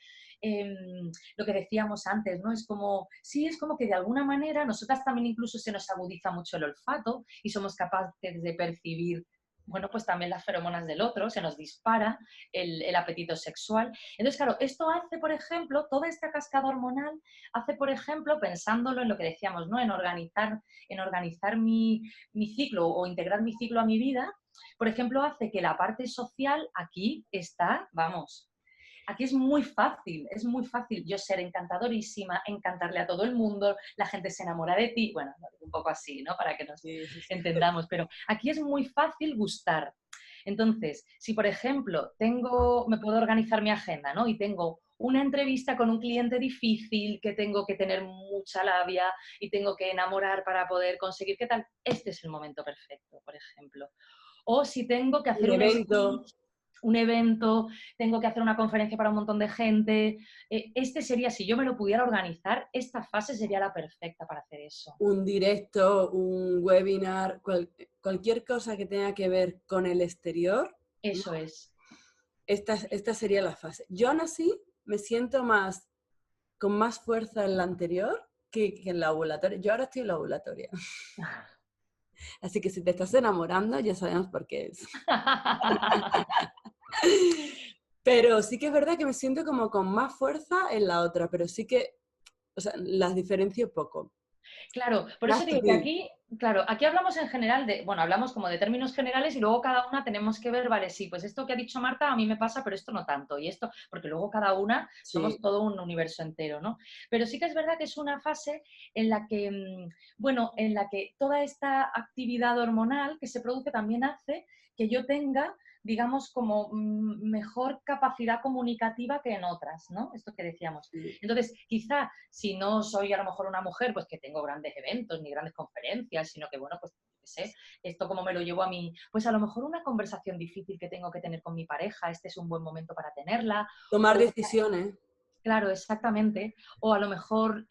Lo que decíamos antes, ¿no? Es como, sí, es como que de alguna manera nosotras también incluso se nos agudiza mucho el olfato y somos capaces de percibir, bueno, pues también las feromonas del otro, se nos dispara el apetito sexual. Entonces, claro, esto hace, por ejemplo, toda esta cascada hormonal, hace, por ejemplo, pensándolo en lo que decíamos, ¿no? En organizar mi ciclo o integrar mi ciclo a mi vida, por ejemplo, hace que la parte social aquí está, vamos, aquí es muy fácil yo ser encantadorísima, encantarle a todo el mundo, la gente se enamora de ti, bueno, un poco así, ¿no? Para que nos Sí, sí, sí. entendamos, pero aquí es muy fácil gustar. Entonces, si por ejemplo me puedo organizar mi agenda, ¿no? Y tengo una entrevista con un cliente difícil, que tengo que tener mucha labia y tengo que enamorar para poder conseguir qué tal, este es el momento perfecto, por ejemplo. O si tengo que Un hacer un evento. speech, un evento, tengo que hacer una conferencia para un montón de gente. Este sería, si yo me lo pudiera organizar, esta fase sería la perfecta para hacer eso. Un directo, un webinar, cualquier cosa que tenga que ver con el exterior, Eso es. esta sería la fase. Yo aún así me siento con más fuerza en la anterior que en la ovulatoria. Yo ahora estoy en la ovulatoria. Así que si te estás enamorando, ya sabemos por qué es. Pero sí que es verdad que me siento como con más fuerza en la otra, pero sí que, o sea, las diferencio poco. Claro, por eso Las digo que sí, aquí, claro, aquí hablamos en general bueno, hablamos como de términos generales y luego cada una tenemos que ver, vale, sí, pues esto que ha dicho Marta a mí me pasa, pero esto no tanto, y esto, porque luego cada una somos sí. todo un universo entero, ¿no? Pero sí que es verdad que es una fase en la que, bueno, en la que toda esta actividad hormonal que se produce también hace que yo tenga, digamos, como mejor capacidad comunicativa que en otras, ¿no? Esto que decíamos. Sí. Entonces, quizá si no soy a lo mejor una mujer, pues que tengo grandes eventos ni grandes conferencias, sino que, bueno, pues qué sé, esto como me lo llevo a mí, pues a lo mejor una conversación difícil que tengo que tener con mi pareja, este es un buen momento para tenerla, Tomar o decisiones. claro, exactamente. O a lo mejor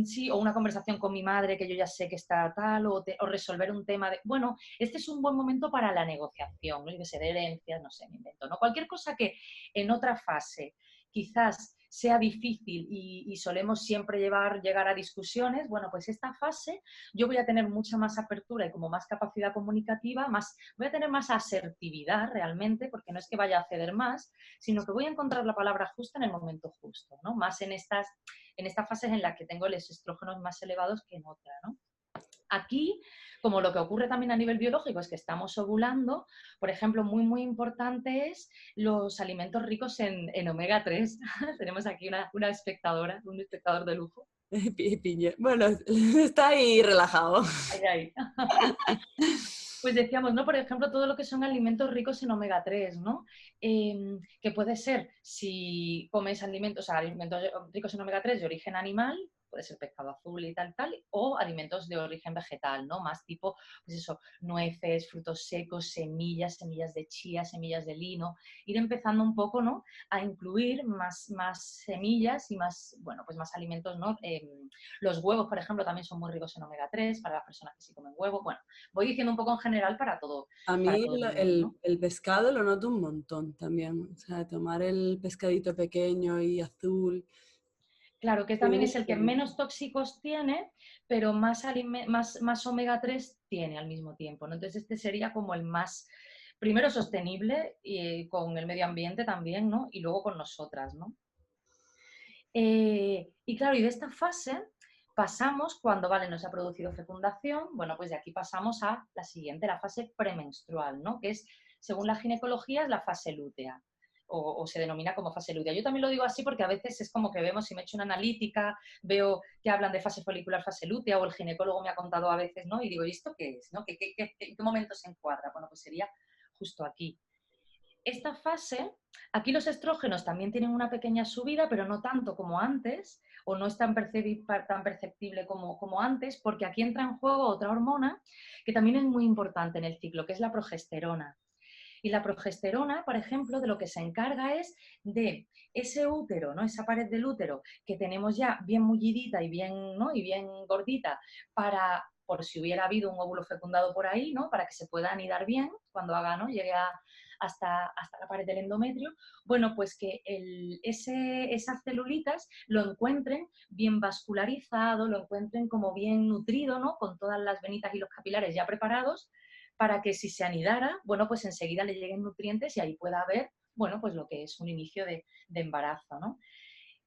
sí, o una conversación con mi madre que yo ya sé que está tal, o resolver un tema de, bueno, este es un buen momento para la negociación, ¿no? Yo que sé, de herencias, no sé, me invento, ¿no? Cualquier cosa que en otra fase quizás sea difícil y solemos siempre llegar a discusiones, bueno, pues esta fase yo voy a tener mucha más apertura y como más capacidad comunicativa, voy a tener más asertividad realmente, porque no es que vaya a ceder más, sino que voy a encontrar la palabra justa en el momento justo, ¿no? Más en estas fases en las que tengo los estrógenos más elevados que en otra, ¿no? Aquí, como lo que ocurre también a nivel biológico es que estamos ovulando, por ejemplo, muy, muy importante es los alimentos ricos en omega 3. Tenemos aquí una espectadora, un espectador de lujo. Piña. Bueno, está ahí relajado. Ahí, ahí. Pues decíamos, ¿no? Por ejemplo, todo lo que son alimentos ricos en omega 3, ¿no? Que puede ser, si comes alimentos, o sea, alimentos ricos en omega 3 de origen animal, puede ser pescado azul y tal, o alimentos de origen vegetal, ¿no? Más tipo, pues eso, nueces, frutos secos, semillas de chía, semillas de lino, ir empezando un poco, ¿no? A incluir más semillas y más, bueno, pues más alimentos, ¿no? Los huevos, por ejemplo, también son muy ricos en omega 3 para las personas que sí comen huevo. Bueno, voy diciendo un poco en general A para mí todo el mundo, ¿no? el pescado lo noto un montón también. O sea, tomar el pescadito pequeño y azul. Claro, que también es el que menos tóxicos tiene, pero más omega 3 tiene al mismo tiempo, ¿no? Entonces este sería como el más, primero sostenible y con el medio ambiente también, ¿no? Y luego con nosotras, ¿no? Y claro, y de esta fase pasamos, cuando vale, no se ha producido fecundación, bueno, pues de aquí pasamos a la siguiente, la fase premenstrual, ¿no? Que es, según la ginecología, es la fase lútea. O se denomina como fase lútea. Yo también lo digo así porque a veces es como que vemos, si me he hecho una analítica, veo que hablan de fase folicular, fase lútea, o el ginecólogo me ha contado a veces, ¿no? Y digo, ¿y esto qué es? ¿No? ¿En qué momento se encuadra? Bueno, pues sería justo aquí. esta fase, aquí los estrógenos también tienen una pequeña subida, pero no tanto como antes, o no es tan perceptible como antes, porque aquí entra en juego otra hormona que también es muy importante en el ciclo, que es la progesterona. Y la progesterona, por ejemplo, de lo que se encarga es de ese útero, ¿no? Esa pared del útero que tenemos ya bien mullidita y bien, ¿no? Y bien gordita para, por si hubiera habido un óvulo fecundado por ahí, ¿no? Para que se pueda anidar bien cuando haga, ¿no? Llegue hasta la pared del endometrio. Bueno, pues que esas celulitas lo encuentren bien vascularizado, lo encuentren como bien nutrido, ¿no? Con todas las venitas y los capilares ya preparados para que si se anidara, bueno, pues enseguida le lleguen nutrientes y ahí pueda haber, bueno, pues lo que es un inicio de embarazo, ¿no?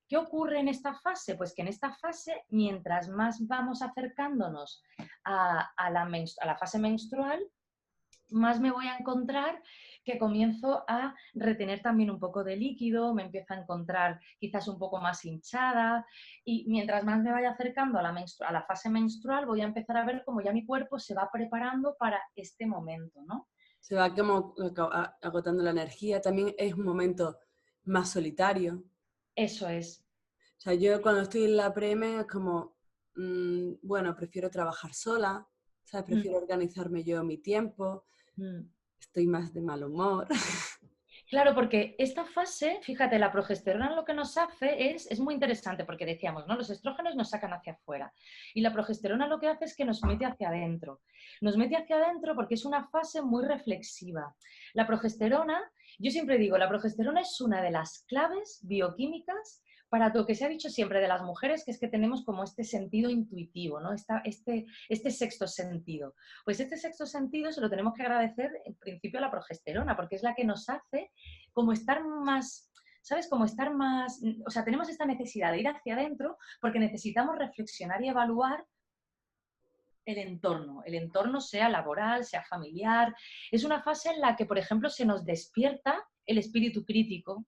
¿Qué ocurre en esta fase? Pues que en esta fase, mientras más vamos acercándonos a la fase menstrual, más me voy a encontrar que comienzo a retener también un poco de líquido, me empiezo a encontrar quizás un poco más hinchada y mientras más me vaya acercando a la fase menstrual voy a empezar a ver cómo ya mi cuerpo se va preparando para este momento, ¿no? Se va como agotando la energía, también es un momento más solitario. Eso es. O sea, yo cuando estoy en la PM es como, bueno, prefiero trabajar sola, ¿sabes? Mm, Prefiero organizarme yo mi tiempo, mm. estoy más de mal humor. Claro, porque esta fase, fíjate, la progesterona lo que nos hace es muy interesante porque decíamos, ¿no? Los estrógenos nos sacan hacia afuera y la progesterona lo que hace es que nos mete hacia adentro. Nos mete hacia adentro porque es una fase muy reflexiva. La progesterona, yo siempre digo, la progesterona es una de las claves bioquímicas para lo que se ha dicho siempre de las mujeres, que es que tenemos como este sentido intuitivo, ¿no? Este sexto sentido. Pues este sexto sentido se lo tenemos que agradecer en principio a la progesterona, porque es la que nos hace como estar más, ¿sabes? Como estar más, o sea, tenemos esta necesidad de ir hacia adentro porque necesitamos reflexionar y evaluar el entorno sea laboral, sea familiar. Es una fase en la que, por ejemplo, se nos despierta el espíritu crítico.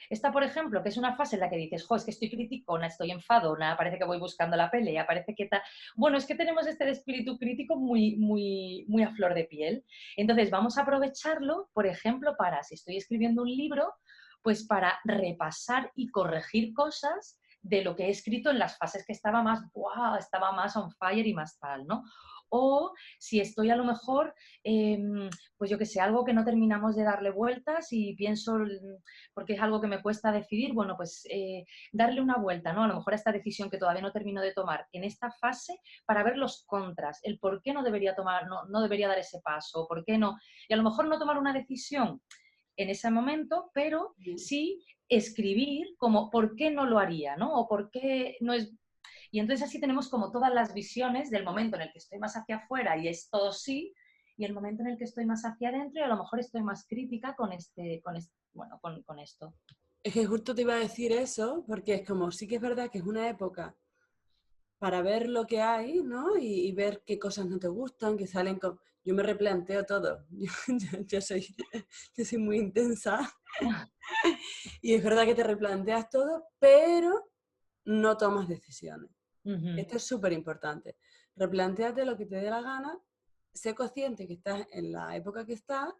Esta, por ejemplo, que es una fase en la que dices, jo, es que estoy criticona, estoy enfadona, parece que voy buscando la pelea, parece que tal. Bueno, es que tenemos este espíritu crítico muy a flor de piel. Entonces, vamos a aprovecharlo, por ejemplo, para, si estoy escribiendo un libro, pues para repasar y corregir cosas de lo que he escrito en las fases que estaba más, wow, estaba más on fire y más tal, ¿no? O si estoy a lo mejor, pues yo que sé, algo que no terminamos de darle vueltas y pienso, porque es algo que me cuesta decidir, bueno, pues darle una vuelta, ¿no? A lo mejor a esta decisión que todavía no termino de tomar en esta fase para ver los contras, el por qué no debería tomar, no debería dar ese paso, por qué no. Y a lo mejor no tomar una decisión en ese momento, pero sí escribir como por qué no lo haría, ¿no? O por qué no es... Y entonces así tenemos como todas las visiones del momento en el que estoy más hacia afuera y es todo sí, y el momento en el que estoy más hacia adentro y a lo mejor estoy más crítica bueno, con esto. Es que justo te iba a decir eso, porque es como, sí que es verdad que es una época para ver lo que hay, ¿no? Y ver qué cosas no te gustan, que salen con... Yo me replanteo todo, yo soy muy intensa y es verdad que te replanteas todo, pero no tomas decisiones. Ujú, Esto es súper importante. Replantéate lo que te dé la gana, sé consciente que estás en la época que estás,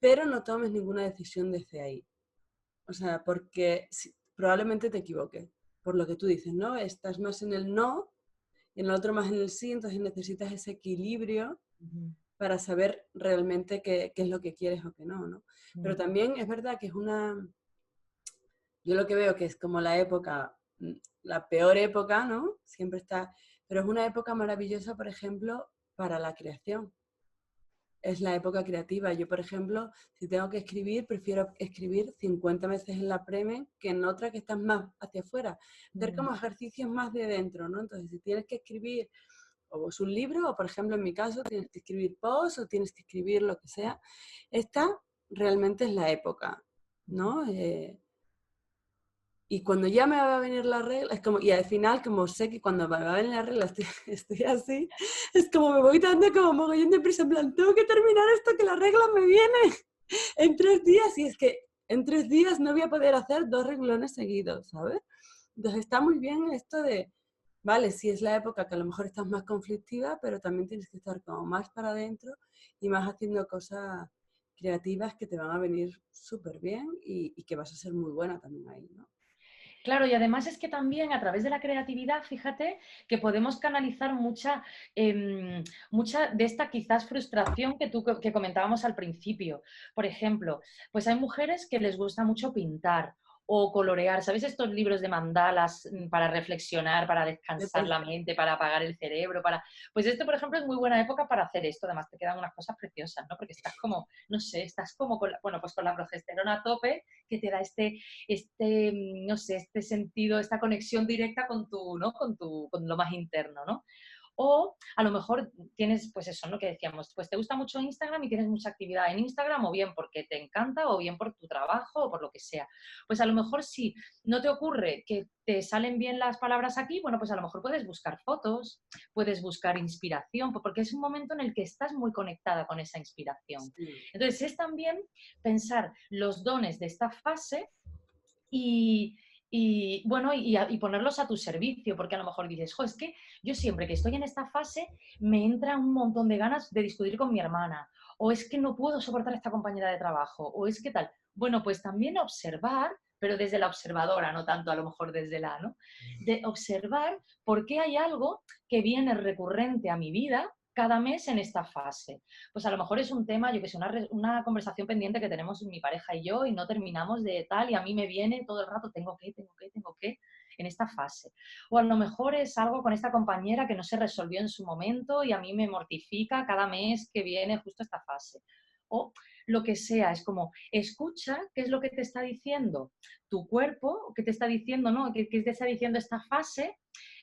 pero no tomes ninguna decisión desde ahí. O sea, porque probablemente te equivoques, por lo que tú dices, ¿no? Estás más en el no y en el otro más en el sí, entonces necesitas ese equilibrio ujú, para saber realmente qué es lo que quieres o qué no, ¿no? Pero ujú. también es verdad que es una... Yo lo que veo que es como la época, la peor época, ¿no? Siempre está... Pero es una época maravillosa, por ejemplo, para la creación. Es la época creativa. Yo, por ejemplo, si tengo que escribir, prefiero escribir 50 veces en la Premen que en otra que estás más hacia afuera. Hacer como ejercicios más de dentro, ¿no? Entonces, si tienes que escribir o es un libro, o por ejemplo en mi caso tienes que escribir posts o tienes que escribir lo que sea, esta realmente es la época, ¿no? Y cuando ya me va a venir la regla, es como, y al final, como sé que cuando me va a venir la regla estoy así, es como me voy dando como mogollón de prisa, en plan, tengo que terminar esto que la regla me viene en 3 días, y es que en 3 días no voy a poder hacer 2 renglones seguidos, ¿sabes? Entonces está muy bien esto de, vale, sí es la época que a lo mejor estás más conflictiva, pero también tienes que estar como más para adentro y más haciendo cosas creativas que te van a venir súper bien y que vas a ser muy buena también ahí, ¿no? Claro, y además es que también a través de la creatividad, fíjate que podemos canalizar mucha de esta quizás frustración que comentábamos al principio. Por ejemplo, pues hay mujeres que les gusta mucho pintar o colorear. ¿Sabéis estos libros de mandalas para reflexionar, para descansar la mente, para apagar el cerebro? Pues esto, por ejemplo, es muy buena época para hacer esto. Además, te quedan unas cosas preciosas, ¿no? Porque estás como, no sé, estás como pues con la progesterona a tope que te da no sé, este sentido, esta conexión directa con ¿no? Con lo más interno, ¿no? O a lo mejor tienes, pues eso, ¿no? Que decíamos, pues te gusta mucho Instagram y tienes mucha actividad en Instagram, o bien porque te encanta, o bien por tu trabajo, o por lo que sea. Pues a lo mejor si no te ocurre que te salen bien las palabras aquí, bueno, pues a lo mejor puedes buscar fotos, puedes buscar inspiración, porque es un momento en el que estás muy conectada con esa inspiración. Sí. Entonces es también pensar los dones de esta fase y, bueno, y ponerlos a tu servicio, porque a lo mejor dices, jo, es que yo siempre que estoy en esta fase me entra un montón de ganas de discutir con mi hermana, o es que no puedo soportar a esta compañera de trabajo, o es que tal. Bueno, pues también observar, pero desde la observadora, no tanto a lo mejor desde la, ¿no? De observar por qué hay algo que viene recurrente a mi vida cada mes en esta fase. Pues a lo mejor es un tema, yo que sé, una conversación pendiente que tenemos mi pareja y yo y no terminamos de tal y a mí me viene todo el rato, tengo que, en esta fase. O a lo mejor es algo con esta compañera que no se resolvió en su momento y a mí me mortifica cada mes que viene justo esta fase. O lo que sea, es como, escucha qué es lo que te está diciendo tu cuerpo, qué te está diciendo, ¿no? ¿Qué te está diciendo esta fase?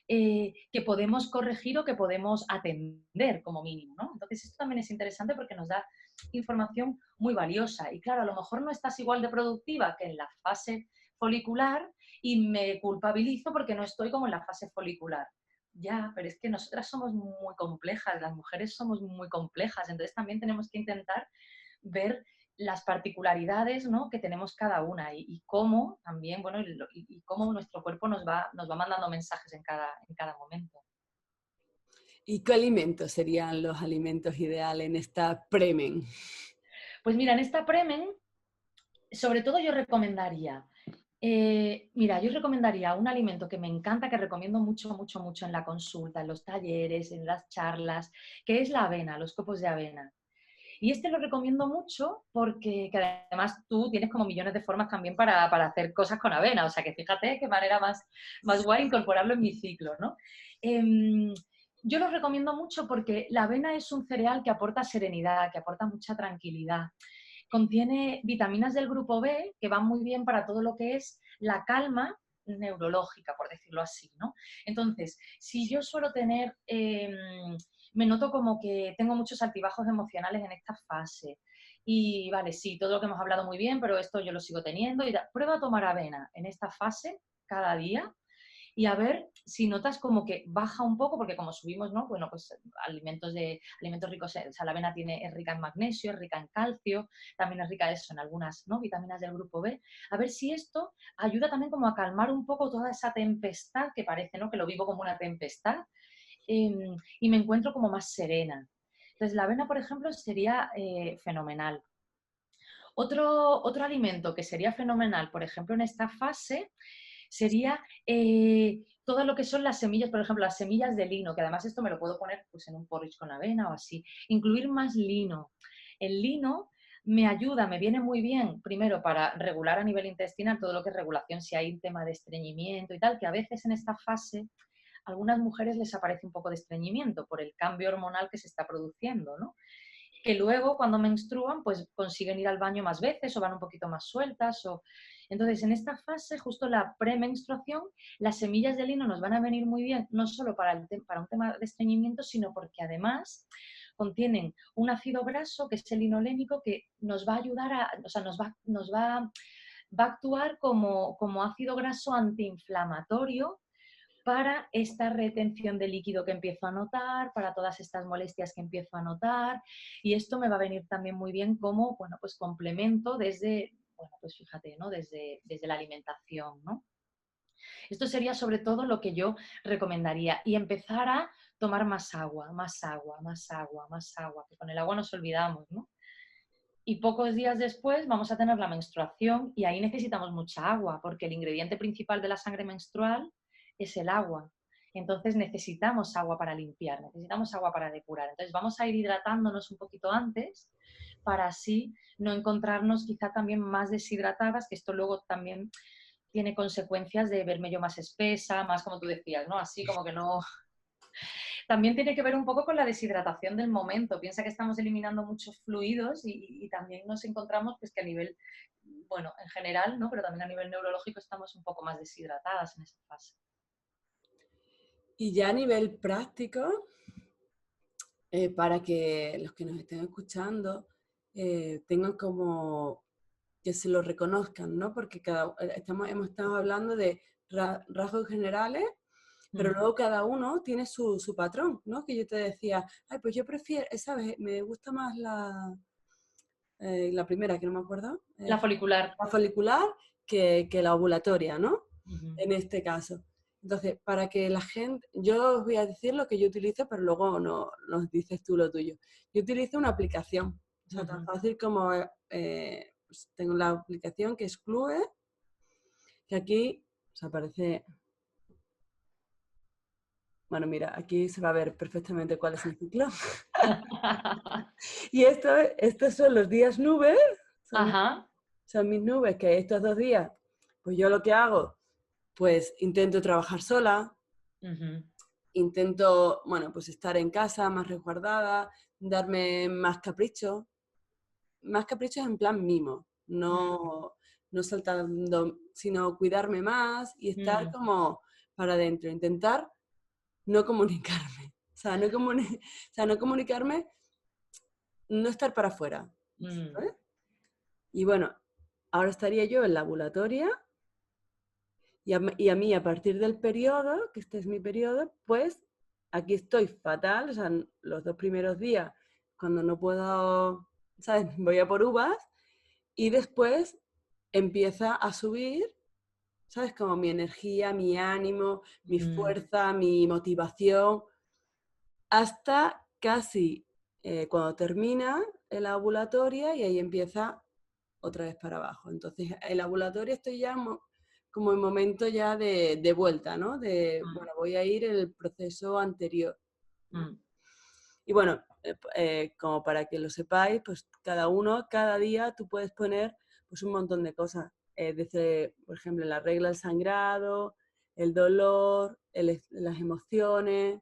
Que podemos corregir o que podemos atender como mínimo, ¿no? Entonces esto también es interesante porque nos da información muy valiosa y claro, a lo mejor no estás igual de productiva que en la fase folicular y me culpabilizo porque no estoy como en la fase folicular. Ya, pero es que nosotras somos muy complejas, las mujeres somos muy complejas, entonces también tenemos que intentar ver las particularidades, ¿no? Que tenemos cada una y cómo también, bueno, y cómo nuestro cuerpo nos va mandando mensajes en cada momento. ¿Y qué alimentos serían los alimentos ideales en esta premen? Pues mira, en esta Premen, sobre todo yo recomendaría un alimento que me encanta, que recomiendo mucho, mucho, mucho en la consulta, en los talleres, en las charlas, que es la avena, los copos de avena. Y este lo recomiendo mucho porque que además tú tienes como millones de formas también para hacer cosas con avena. O sea que fíjate qué manera más guay incorporarlo en mi ciclo, ¿no? Em, yo lo recomiendo mucho porque la avena es un cereal que aporta serenidad, que aporta mucha tranquilidad. Contiene vitaminas del grupo B que van muy bien para todo lo que es la calma neurológica, por decirlo así, ¿no? Entonces, si yo suelo tener me noto como que tengo muchos altibajos emocionales en esta fase. Y vale, sí, todo lo que hemos hablado muy bien, pero esto yo lo sigo teniendo. Prueba a tomar avena en esta fase cada día y a ver si notas como que baja un poco, porque como subimos, ¿no? Bueno, pues alimentos ricos, o sea, la avena es rica en magnesio, es rica en calcio, también es rica eso en algunas, ¿no? Vitaminas del grupo B. A ver si esto ayuda también como a calmar un poco toda esa tempestad que parece, ¿no? Que lo vivo como una tempestad y me encuentro como más serena. Entonces, la avena, por ejemplo, sería fenomenal. Otro alimento que sería fenomenal, por ejemplo, en esta fase, sería todo lo que son las semillas, por ejemplo, las semillas de lino, que además esto me lo puedo poner pues, en un porridge con avena o así. Incluir más lino. El lino me ayuda, me viene muy bien, primero para regular a nivel intestinal todo lo que es regulación, si hay un tema de estreñimiento y tal, que a veces en esta fase a algunas mujeres les aparece un poco de estreñimiento por el cambio hormonal que se está produciendo, ¿no? Que luego cuando menstruan pues consiguen ir al baño más veces o van un poquito más sueltas. Entonces en esta fase, justo la premenstruación, las semillas de lino nos van a venir muy bien, no solo para un tema de estreñimiento, sino porque además contienen un ácido graso que es el linolénico que nos va a ayudar o sea, va a actuar como ácido graso antiinflamatorio para esta retención de líquido que empiezo a notar, para todas estas molestias que empiezo a notar, y esto me va a venir también muy bien como, bueno, pues complemento desde, bueno, pues fíjate, ¿no? Desde la alimentación, ¿no? Esto sería sobre todo lo que yo recomendaría y empezar a tomar más agua, más agua, más agua, más agua, que con el agua nos olvidamos, ¿no? y pocos días después vamos a tener la menstruación y ahí necesitamos mucha agua, porque el ingrediente principal de la sangre menstrual es el agua. Entonces necesitamos agua para limpiar, necesitamos agua para depurar. Entonces vamos a ir hidratándonos un poquito antes para así no encontrarnos quizá también más deshidratadas, que esto luego también tiene consecuencias de verme yo más espesa, más como tú decías, ¿no? Así como que no, también tiene que ver un poco con la deshidratación del momento. Piensa que estamos eliminando muchos fluidos y también nos encontramos pues que a nivel, bueno, en general, ¿no? Pero también a nivel neurológico estamos un poco más deshidratadas en esa fase. Y ya a nivel práctico, para que los que nos estén escuchando tengan como que se lo reconozcan, ¿no? Porque hemos estado hablando de rasgos generales, pero luego cada uno tiene su patrón, ¿no? Que yo te decía, ay, pues yo prefiero, ¿sabes? Me gusta más la primera, que no me acuerdo. La folicular. La folicular que la ovulatoria, ¿no? Uh-huh. En este caso. Entonces, para que la gente, yo os voy a decir lo que yo utilizo, pero luego nos dices tú lo tuyo. Yo utilizo una aplicación, o sea, tan fácil como pues tengo la aplicación que es Clue, que aquí os aparece, bueno, mira, aquí se va a ver perfectamente cuál es mi ciclo. Y estos son los días nubes, Ajá. son mis nubes, que estos 2 días, pues yo lo que hago, pues intento trabajar sola, Uh-huh. intento, bueno, pues estar en casa más resguardada, darme más caprichos en plan mimo, no saltando, sino cuidarme más y estar Uh-huh. como para adentro, intentar no comunicarme, o sea, no comunicarme, no estar para afuera, Uh-huh. ¿sabes? Y bueno, ahora estaría yo en la ambulatoria y a mí a partir del periodo, que este es mi periodo, pues aquí estoy fatal, o sea, los 2 primeros días, cuando no puedo, ¿sabes? Voy a por uvas y después empieza a subir, ¿sabes? Como mi energía, mi ánimo, mi Uh-huh. fuerza, mi motivación, hasta casi cuando termina la ovulatoria y ahí empieza otra vez para abajo. Entonces, el ambulatorio estoy ya como en momento ya de vuelta, ¿no? Bueno, voy a ir en el proceso anterior, ¿no? Uh-huh. Y bueno, como para que lo sepáis, pues cada día tú puedes poner pues un montón de cosas. Desde, por ejemplo, la regla del sangrado, el dolor, las emociones,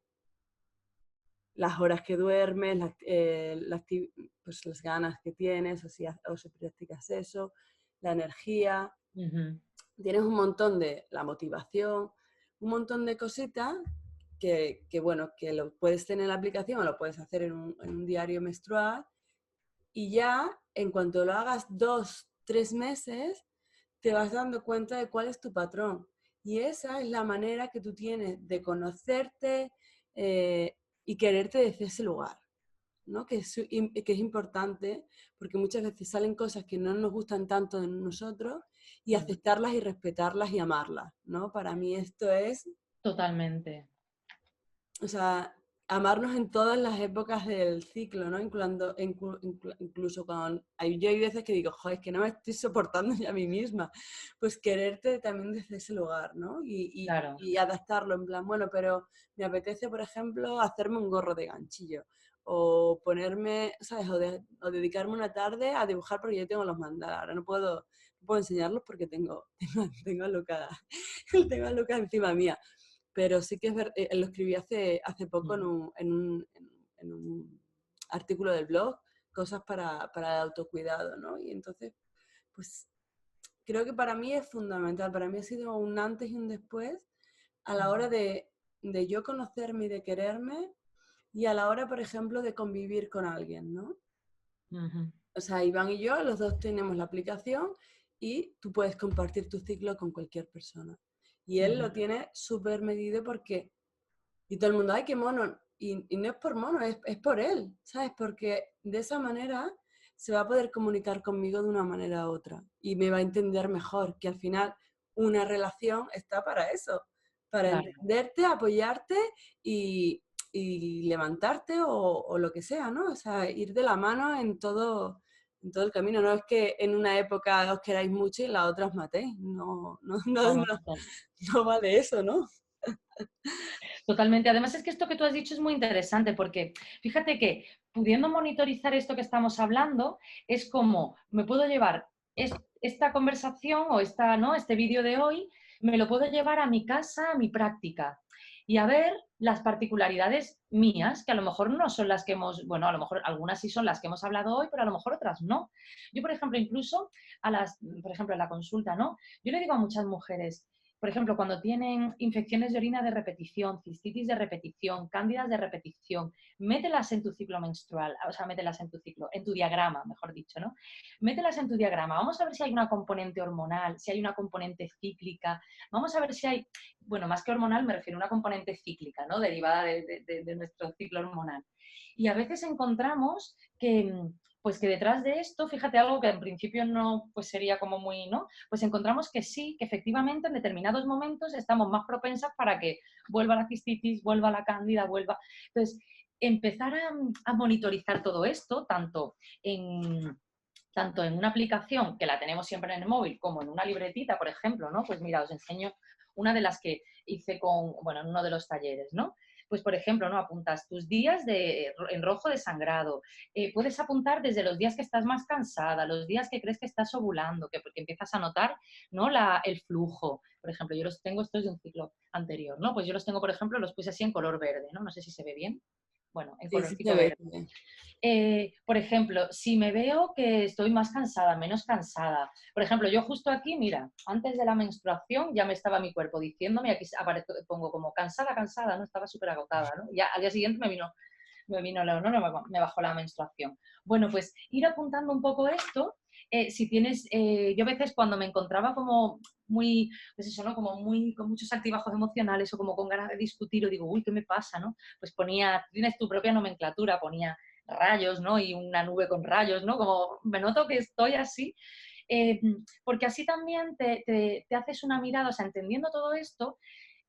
las horas que duermes, pues las ganas que tienes, o si practicas eso, la energía. Uh-huh. Tienes un montón de la motivación, un montón de cositas bueno, que lo puedes tener en la aplicación o lo puedes hacer en un diario menstrual y ya en cuanto lo hagas 2, 3 meses, te vas dando cuenta de cuál es tu patrón. Y esa es la manera que tú tienes de conocerte y quererte desde ese lugar, ¿no? Que es importante porque muchas veces salen cosas que no nos gustan tanto de nosotros y Uh-huh. aceptarlas y respetarlas y amarlas, ¿no? Para mí esto es, Totalmente. o sea, amarnos en todas las épocas del ciclo, ¿no? Incluso yo hay veces que digo, joder, es que no me estoy soportando ya a mí misma. Pues quererte también desde ese lugar, ¿no? Claro. Y adaptarlo en plan, bueno, pero me apetece, por ejemplo, hacerme un gorro de ganchillo o ponerme, ¿sabes? O dedicarme una tarde a dibujar porque yo tengo los mandalas. Ahora no puedo enseñarlos porque tengo a Luca, tengo a Luca encima mía. Pero sí que es verdad, lo escribí hace poco Uh-huh. en un artículo del blog, cosas para el autocuidado, ¿no? Y entonces, pues creo que para mí es fundamental, para mí ha sido un antes y un después a la hora de yo conocerme y de quererme y a la hora, por ejemplo, de convivir con alguien, ¿no? Uh-huh. O sea, Iván y yo, los dos tenemos la aplicación y tú puedes compartir tu ciclo con cualquier persona. Y él Uh-huh. lo tiene súper medido porque y todo el mundo, ay, qué mono. Y no es por mono, es por él, ¿sabes? Porque de esa manera se va a poder comunicar conmigo de una manera u otra y me va a entender mejor, que al final una relación está para eso, para Claro. entenderte, apoyarte y levantarte o lo que sea, ¿no? O sea, ir de la mano en todo el camino. No es que en una época os queráis mucho y en la otra os matéis. No, no, no, Vamos, no, no va de eso, ¿no? totalmente. Además es que esto que tú has dicho es muy interesante porque fíjate que pudiendo monitorizar esto que estamos hablando, es como me puedo llevar esta conversación o ¿no? Este vídeo de hoy, me lo puedo llevar a mi casa, a mi práctica y a ver las particularidades mías, que a lo mejor no son las que hemos, bueno, a lo mejor algunas sí son las que hemos hablado hoy, pero a lo mejor otras no. Yo, por ejemplo, incluso por ejemplo, en la consulta, ¿no? Yo le digo a muchas mujeres, por ejemplo, cuando tienen infecciones de orina de repetición, cistitis de repetición, cándidas de repetición, mételas en tu ciclo menstrual, o sea, mételas en tu ciclo, en tu diagrama, mejor dicho, ¿no? Mételas en tu diagrama. Vamos a ver si hay una componente hormonal, si hay una componente cíclica. Vamos a ver si hay, bueno, más que hormonal me refiero a una componente cíclica, ¿no? Derivada de nuestro ciclo hormonal. Y a veces encontramos que pues que detrás de esto, fíjate algo que en principio no pues sería como muy, ¿no? Pues encontramos que sí, que efectivamente en determinados momentos estamos más propensas para que vuelva la cistitis, vuelva la cándida, vuelva. Entonces, empezar a monitorizar todo esto, tanto en una aplicación que la tenemos siempre en el móvil como en una libretita, por ejemplo, ¿no? Pues mira, os enseño una de las que hice bueno, en uno de los talleres, ¿no? Pues, por ejemplo, ¿no? Apuntas tus días en rojo de sangrado. Puedes apuntar desde los días que estás más cansada, los días que crees que estás ovulando, porque empiezas a notar, ¿no? El flujo. Por ejemplo, yo los tengo, estos de un ciclo anterior, ¿no? Pues yo los tengo, por ejemplo, los puse así en color verde, ¿no? No sé si se ve bien. Bueno, en Sí, sí se colorcito ve. verde. Por ejemplo, si me veo que estoy más cansada, menos cansada. Por ejemplo, yo justo aquí, mira, antes de la menstruación ya me estaba mi cuerpo diciéndome, aquí pongo como cansada, cansada, ¿no? Estaba súper agotada, ¿no? Ya al día siguiente me bajó la menstruación. Bueno, pues ir apuntando un poco esto, si tienes, yo a veces cuando me encontraba como muy, pues eso, ¿no? Como muy, con muchos altibajos emocionales o como con ganas de discutir o digo, uy, ¿qué me pasa, no? Pues tienes tu propia nomenclatura, ponía rayos, ¿no? Y una nube con rayos, ¿no? Como me noto que estoy así, porque así también te haces una mirada, o sea, entendiendo todo esto,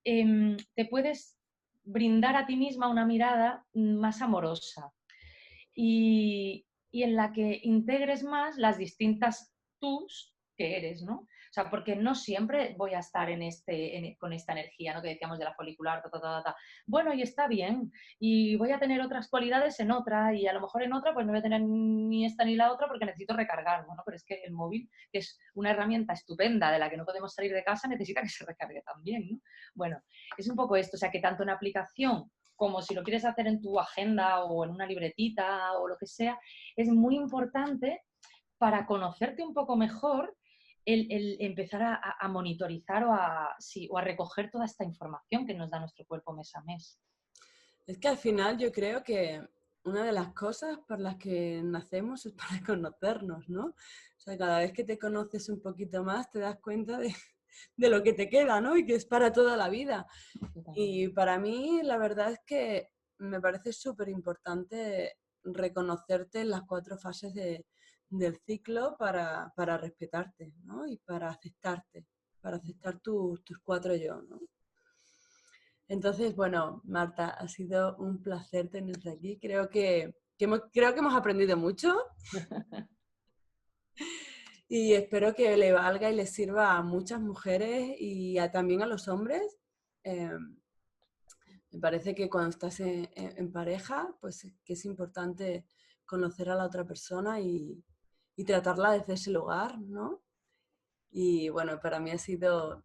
te puedes brindar a ti misma una mirada más amorosa y en la que integres más las distintas tus que eres, ¿no? O sea, porque no siempre voy a estar con esta energía, ¿no? Que decíamos de la folicular, ta, ta, ta, ta. Bueno, y está bien, y voy a tener otras cualidades en otra, y a lo mejor en otra pues no voy a tener ni esta ni la otra porque necesito recargar, bueno, pero es que el móvil, que es una herramienta estupenda de la que no podemos salir de casa, necesita que se recargue también, ¿no? Bueno, es un poco esto, o sea, que tanto en aplicación como si lo quieres hacer en tu agenda o en una libretita o lo que sea, es muy importante para conocerte un poco mejor el empezar a monitorizar o a recoger toda esta información que nos da nuestro cuerpo mes a mes. Es que al final yo creo que una de las cosas por las que nacemos es para conocernos, ¿no? O sea, cada vez que te conoces un poquito más te das cuenta de lo que te queda, ¿no? Y que es para toda la vida. Y para mí la verdad es que me parece súper importante reconocerte en las 4 fases del ciclo para respetarte, ¿no? Y para aceptar tus 4 yo, ¿no? Entonces, bueno, Marta, ha sido un placer tenerte aquí. Creo que hemos aprendido mucho y espero que le valga y le sirva a muchas mujeres y también a los hombres. Me parece que cuando estás en pareja, pues que es importante conocer a la otra persona y tratarla desde ese lugar, ¿no? Y bueno, para mí ha sido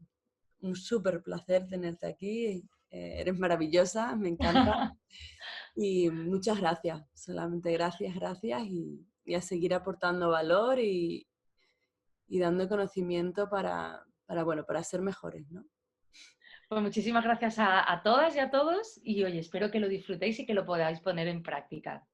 un súper placer tenerte aquí. Eres maravillosa, me encanta. Y muchas gracias, solamente gracias, gracias y a seguir aportando valor y dando conocimiento bueno, para ser mejores, ¿no? Pues muchísimas gracias a todas y a todos y oye, espero que lo disfrutéis y que lo podáis poner en práctica.